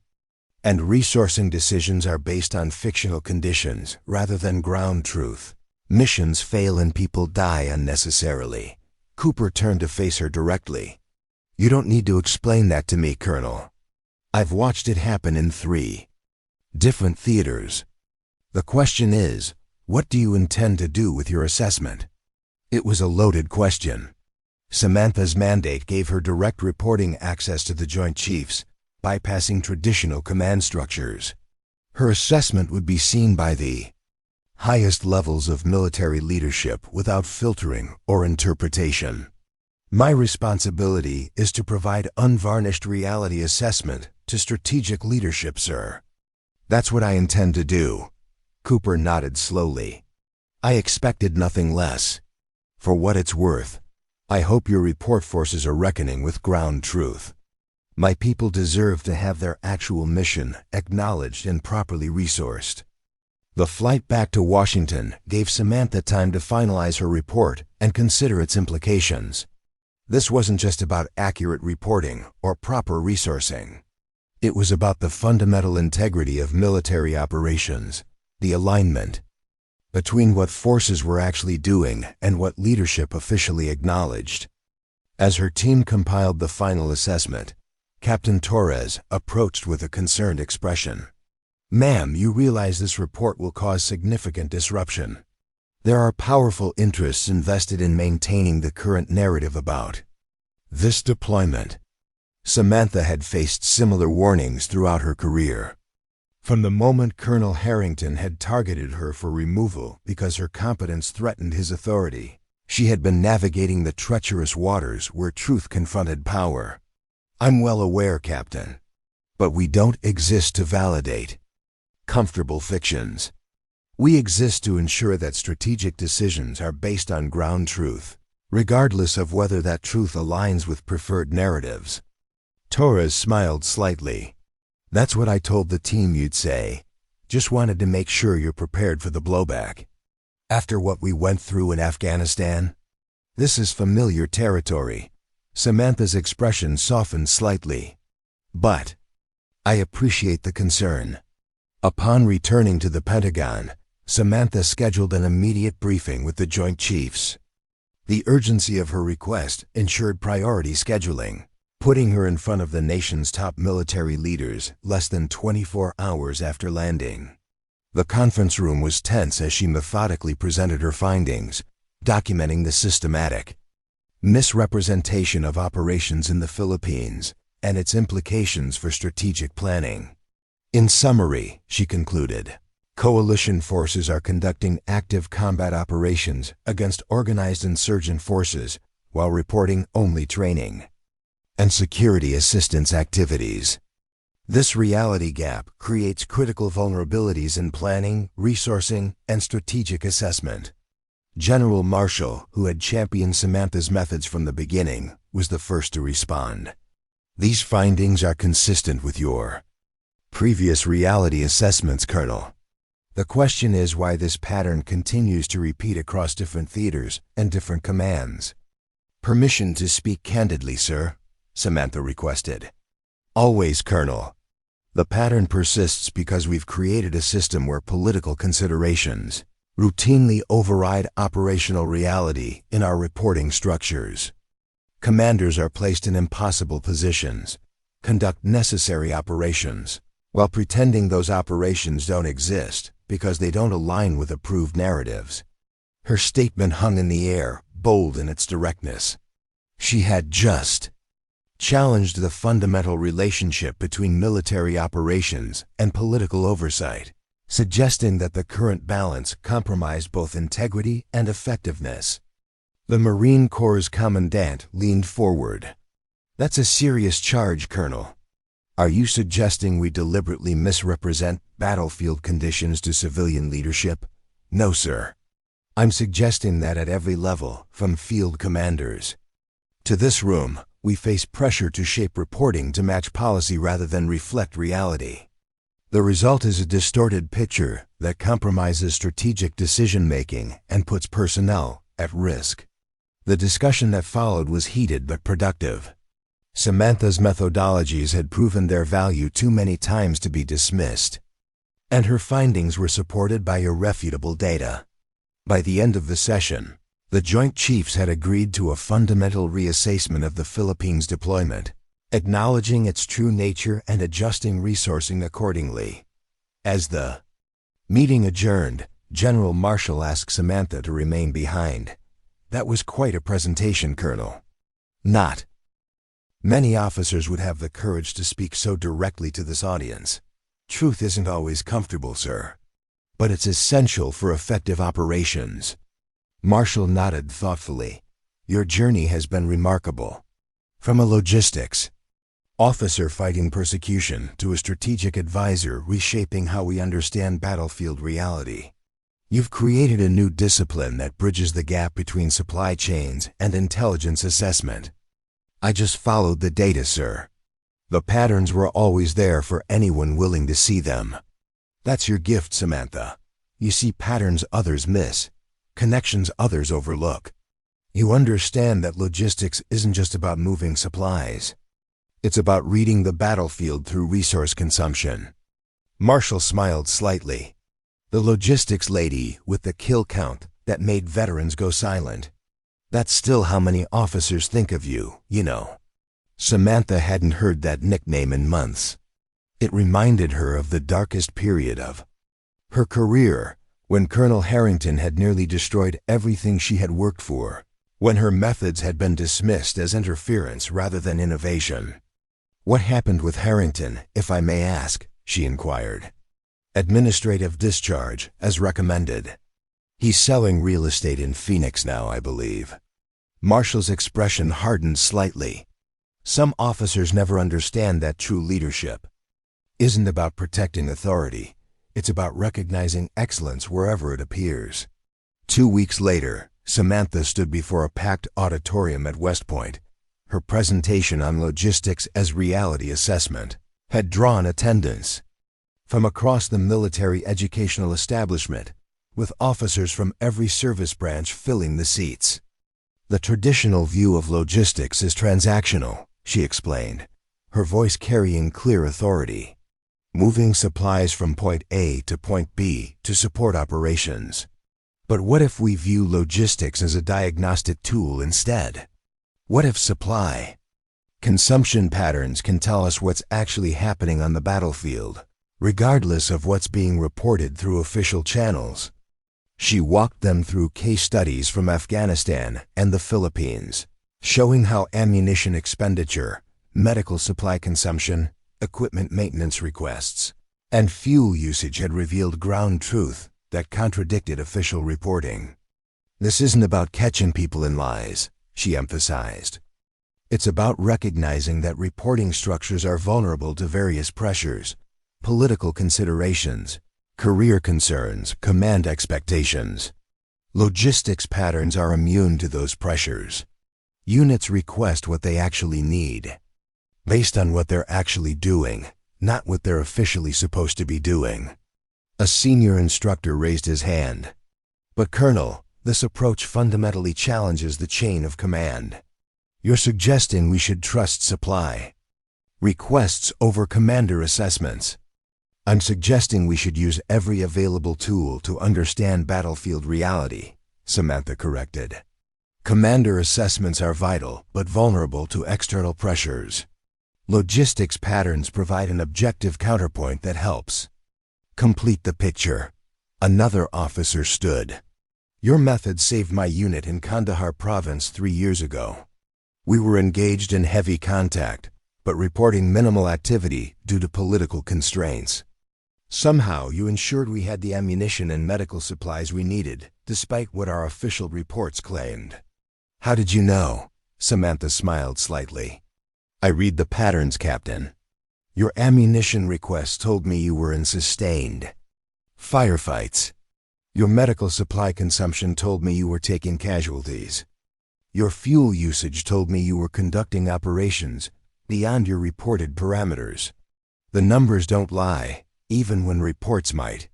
and resourcing decisions are based on fictional conditions rather than ground truth, Missions fail and people die unnecessarily. Cooper turned to face her directly. You don't need to explain that to me, Colonel. I've watched it happen in 3 different theaters. The question is, what do you intend to do with your assessment? It was a loaded question. Samantha's mandate gave her direct reporting access to the Joint Chiefs, bypassing traditional command structures. Her assessment would be seen by the highest levels of military leadership without filtering or interpretation. My responsibility is to provide unvarnished reality assessment to strategic leadership, sir. That's what I intend to do. Cooper nodded slowly. I expected nothing less. For what it's worth, I hope your report forces a reckoning with ground truth. My people deserve to have their actual mission acknowledged and properly resourced. The flight back to Washington gave Samantha time to finalize her report and consider its implications. This wasn't just about accurate reporting or proper resourcing. It was about the fundamental integrity of military operations, the alignment between what forces were actually doing and what leadership officially acknowledged. As her team compiled the final assessment, Captain Torres approached with a concerned expression. Ma'am, you realize this report will cause significant disruption. There are powerful interests invested in maintaining the current narrative about this deployment. Samantha had faced similar warnings throughout her career. From the moment Colonel Harrington had targeted her for removal because her competence threatened his authority, she had been navigating the treacherous waters where truth confronted power. I'm well aware, Captain. But we don't exist to validate comfortable fictions. We exist to ensure that strategic decisions are based on ground truth, regardless of whether that truth aligns with preferred narratives. Torres smiled slightly. That's what I told the team you'd say. Just wanted to make sure you're prepared for the blowback. After what we went through in Afghanistan? This is familiar territory. Samantha's expression softened slightly. But I appreciate the concern. Upon returning to the Pentagon, Samantha scheduled an immediate briefing with the Joint Chiefs. The urgency of her request ensured priority scheduling, putting her in front of the nation's top military leaders less than 24 hours after landing. The conference room was tense as she methodically presented her findings, documenting the systematic misrepresentation of operations in the Philippines and its implications for strategic planning. In summary, she concluded, coalition forces are conducting active combat operations against organized insurgent forces while reporting only training and security assistance activities. This reality gap creates critical vulnerabilities in planning, resourcing, and strategic assessment. General Marshall, who had championed Samantha's methods from the beginning, was the first to respond. These findings are consistent with your previous reality assessments, Colonel. The question is why this pattern continues to repeat across different theaters and different commands. Permission to speak candidly, sir, Samantha requested. Always, Colonel. The pattern persists because we've created a system where political considerations routinely override operational reality in our reporting structures. Commanders are placed in impossible positions, conduct necessary operations, while pretending those operations don't exist because they don't align with approved narratives. Her statement hung in the air, bold in its directness. She had just challenged the fundamental relationship between military operations and political oversight, suggesting that the current balance compromised both integrity and effectiveness. The Marine Corps' commandant leaned forward. That's a serious charge, Colonel. Are you suggesting we deliberately misrepresent battlefield conditions to civilian leadership? No, sir. I'm suggesting that at every level, from field commanders to this room, we face pressure to shape reporting to match policy rather than reflect reality. The result is a distorted picture that compromises strategic decision-making and puts personnel at risk. The discussion that followed was heated but productive. Samantha's methodologies had proven their value too many times to be dismissed, and her findings were supported by irrefutable data. By the end of the session, the Joint Chiefs had agreed to a fundamental reassessment of the Philippines deployment, acknowledging its true nature and adjusting resourcing accordingly. As the meeting adjourned, General Marshall asked Samantha to remain behind. "That was quite a presentation, Colonel." Not many officers would have the courage to speak so directly to this audience. "Truth isn't always comfortable, sir, but it's essential for effective operations." Marshall nodded thoughtfully. "Your journey has been remarkable. From a logistics officer fighting persecution to a strategic advisor reshaping how we understand battlefield reality. You've created a new discipline that bridges the gap between supply chains and intelligence assessment." "I just followed the data, sir. The patterns were always there for anyone willing to see them." "That's your gift, Samantha. You see patterns others miss, connections others overlook. You understand that logistics isn't just about moving supplies. It's about reading the battlefield through resource consumption." Marshall smiled slightly. "The logistics lady with the kill count that made veterans go silent. That's still how many officers think of you, you know." Samantha hadn't heard that nickname in months. It reminded her of the darkest period of her career, when Colonel Harrington had nearly destroyed everything she had worked for, when her methods had been dismissed as interference rather than innovation. "What happened with Harrington, if I may ask?" she inquired. "Administrative discharge, as recommended. He's selling real estate in Phoenix now, I believe." Marshall's expression hardened slightly. "Some officers never understand that true leadership isn't about protecting authority. It's about recognizing excellence wherever it appears." 2 weeks later, Samantha stood before a packed auditorium at West Point. Her presentation on logistics as reality assessment had drawn attendance from across the military educational establishment, with officers from every service branch filling the seats. "The traditional view of logistics is transactional," she explained, her voice carrying clear authority. "Moving supplies from point A to point B to support operations. But what if we view logistics as a diagnostic tool instead? What if supply consumption patterns can tell us what's actually happening on the battlefield, regardless of what's being reported through official channels?" She walked them through case studies from Afghanistan and the Philippines, showing how ammunition expenditure, medical supply consumption, equipment maintenance requests, and fuel usage had revealed ground truth that contradicted official reporting. "This isn't about catching people in lies," she emphasized. "It's about recognizing that reporting structures are vulnerable to various pressures, political considerations, career concerns, command expectations. Logistics patterns are immune to those pressures. Units request what they actually need, based on what they're actually doing, not what they're officially supposed to be doing." A senior instructor raised his hand. "But Colonel, this approach fundamentally challenges the chain of command. You're suggesting we should trust supply requests over commander assessments." "I'm suggesting we should use every available tool to understand battlefield reality," Samantha corrected. "Commander assessments are vital but vulnerable to external pressures. Logistics patterns provide an objective counterpoint that helps complete the picture." Another officer stood. "Your method saved my unit in Kandahar province 3 years ago. We were engaged in heavy contact, but reporting minimal activity due to political constraints. Somehow you ensured we had the ammunition and medical supplies we needed, despite what our official reports claimed." "How did you know?" Samantha smiled slightly. "I read the patterns, Captain. Your ammunition requests told me you were in sustained firefights. Your medical supply consumption told me you were taking casualties. Your fuel usage told me you were conducting operations beyond your reported parameters. The numbers don't lie, even when reports might."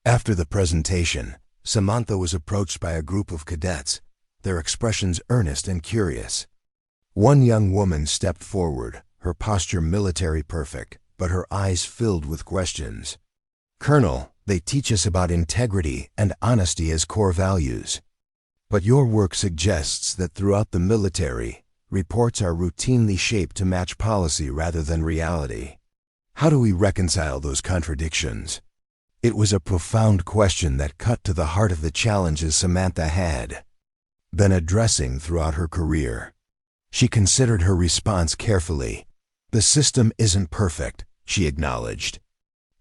After the presentation, Samantha was approached by a group of cadets, their expressions earnest and curious. One young woman stepped forward, her posture military perfect, but her eyes filled with questions. Colonel, they teach us about integrity and honesty as core values. But your work suggests that throughout the military, reports are routinely shaped to match policy rather than reality. How do we reconcile those contradictions? It was a profound question that cut to the heart of the challenges Samantha had been addressing throughout her career. She considered her response carefully. The system isn't perfect, she acknowledged.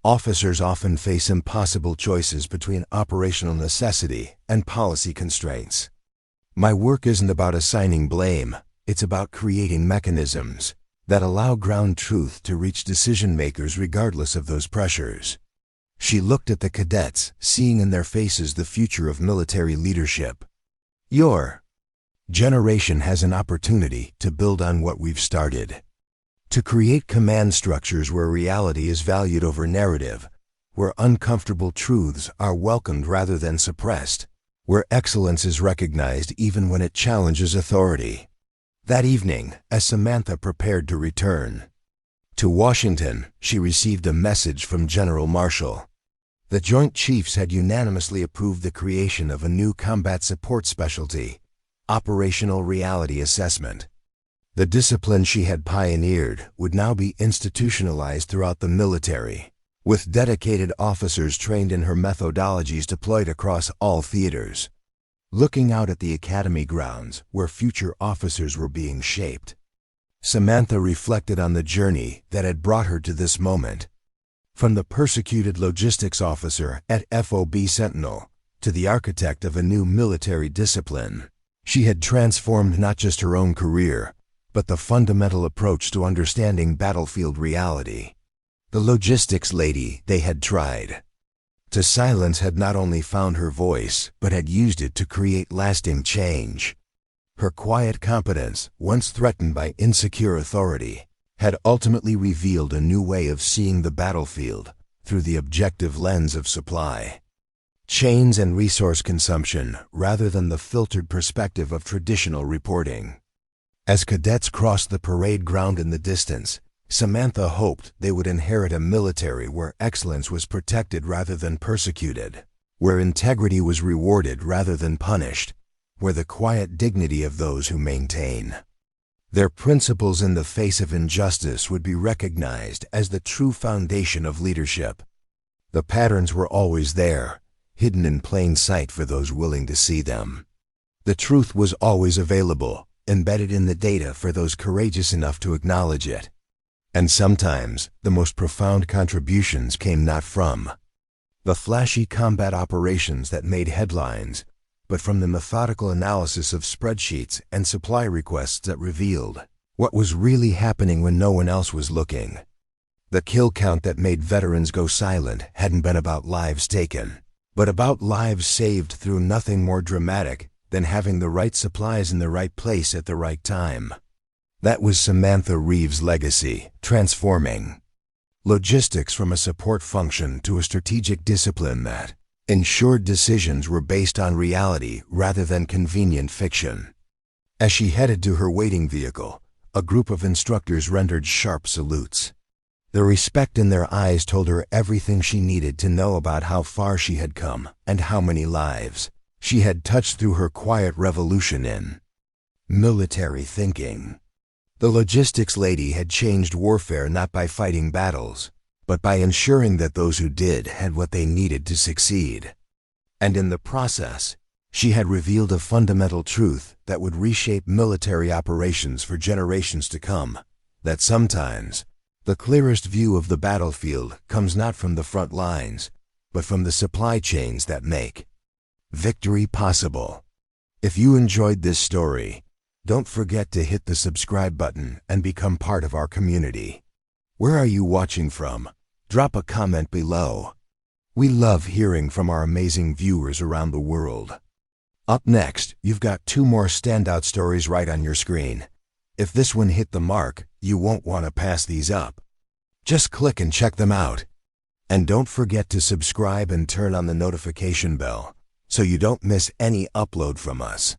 Officers often face impossible choices between operational necessity and policy constraints. My work isn't about assigning blame, it's about creating mechanisms that allow ground truth to reach decision makers regardless of those pressures. She looked at the cadets, seeing in their faces the future of military leadership. Your generation has an opportunity to build on what we've started. To create command structures where reality is valued over narrative, where uncomfortable truths are welcomed rather than suppressed, where excellence is recognized even when it challenges authority. That evening, as Samantha prepared to return to Washington, she received a message from General Marshall. The Joint Chiefs had unanimously approved the creation of a new combat support specialty, Operational Reality Assessment. The discipline she had pioneered would now be institutionalized throughout the military, with dedicated officers trained in her methodologies deployed across all theaters. Looking out at the academy grounds where future officers were being shaped, Samantha reflected on the journey that had brought her to this moment. From the persecuted logistics officer at FOB Sentinel to the architect of a new military discipline, she had transformed not just her own career, but the fundamental approach to understanding battlefield reality. The logistics lady they had tried to silence had not only found her voice, but had used it to create lasting change. Her quiet competence, once threatened by insecure authority, had ultimately revealed a new way of seeing the battlefield through the objective lens of supply chains and resource consumption rather than the filtered perspective of traditional reporting. As cadets crossed the parade ground in the distance, Samantha hoped they would inherit a military where excellence was protected rather than persecuted, where integrity was rewarded rather than punished, where the quiet dignity of those who maintain their principles in the face of injustice would be recognized as the true foundation of leadership. The patterns were always there, hidden in plain sight for those willing to see them. The truth was always available, embedded in the data for those courageous enough to acknowledge it. And sometimes, the most profound contributions came not from the flashy combat operations that made headlines, but from the methodical analysis of spreadsheets and supply requests that revealed what was really happening when no one else was looking. The kill count that made veterans go silent hadn't been about lives taken, but about lives saved through nothing more dramatic than having the right supplies in the right place at the right time. That was Samantha Reeves' legacy, transforming logistics from a support function to a strategic discipline that ensured decisions were based on reality rather than convenient fiction. As she headed to her waiting vehicle, a group of instructors rendered sharp salutes. The respect in their eyes told her everything she needed to know about how far she had come and how many lives she had touched through her quiet revolution in military thinking. The logistics lady had changed warfare not by fighting battles, but by ensuring that those who did had what they needed to succeed. And in the process, she had revealed a fundamental truth that would reshape military operations for generations to come, that sometimes the clearest view of the battlefield comes not from the front lines, but from the supply chains that make victory possible. If you enjoyed this story, don't forget to hit the subscribe button and become part of our community. Where are you watching from? Drop a comment below. We love hearing from our amazing viewers around the world. Up next, you've got 2 more standout stories right on your screen. If this one hit the mark, you won't want to pass these up. Just click and check them out. And don't forget to subscribe and turn on the notification bell so you don't miss any upload from us.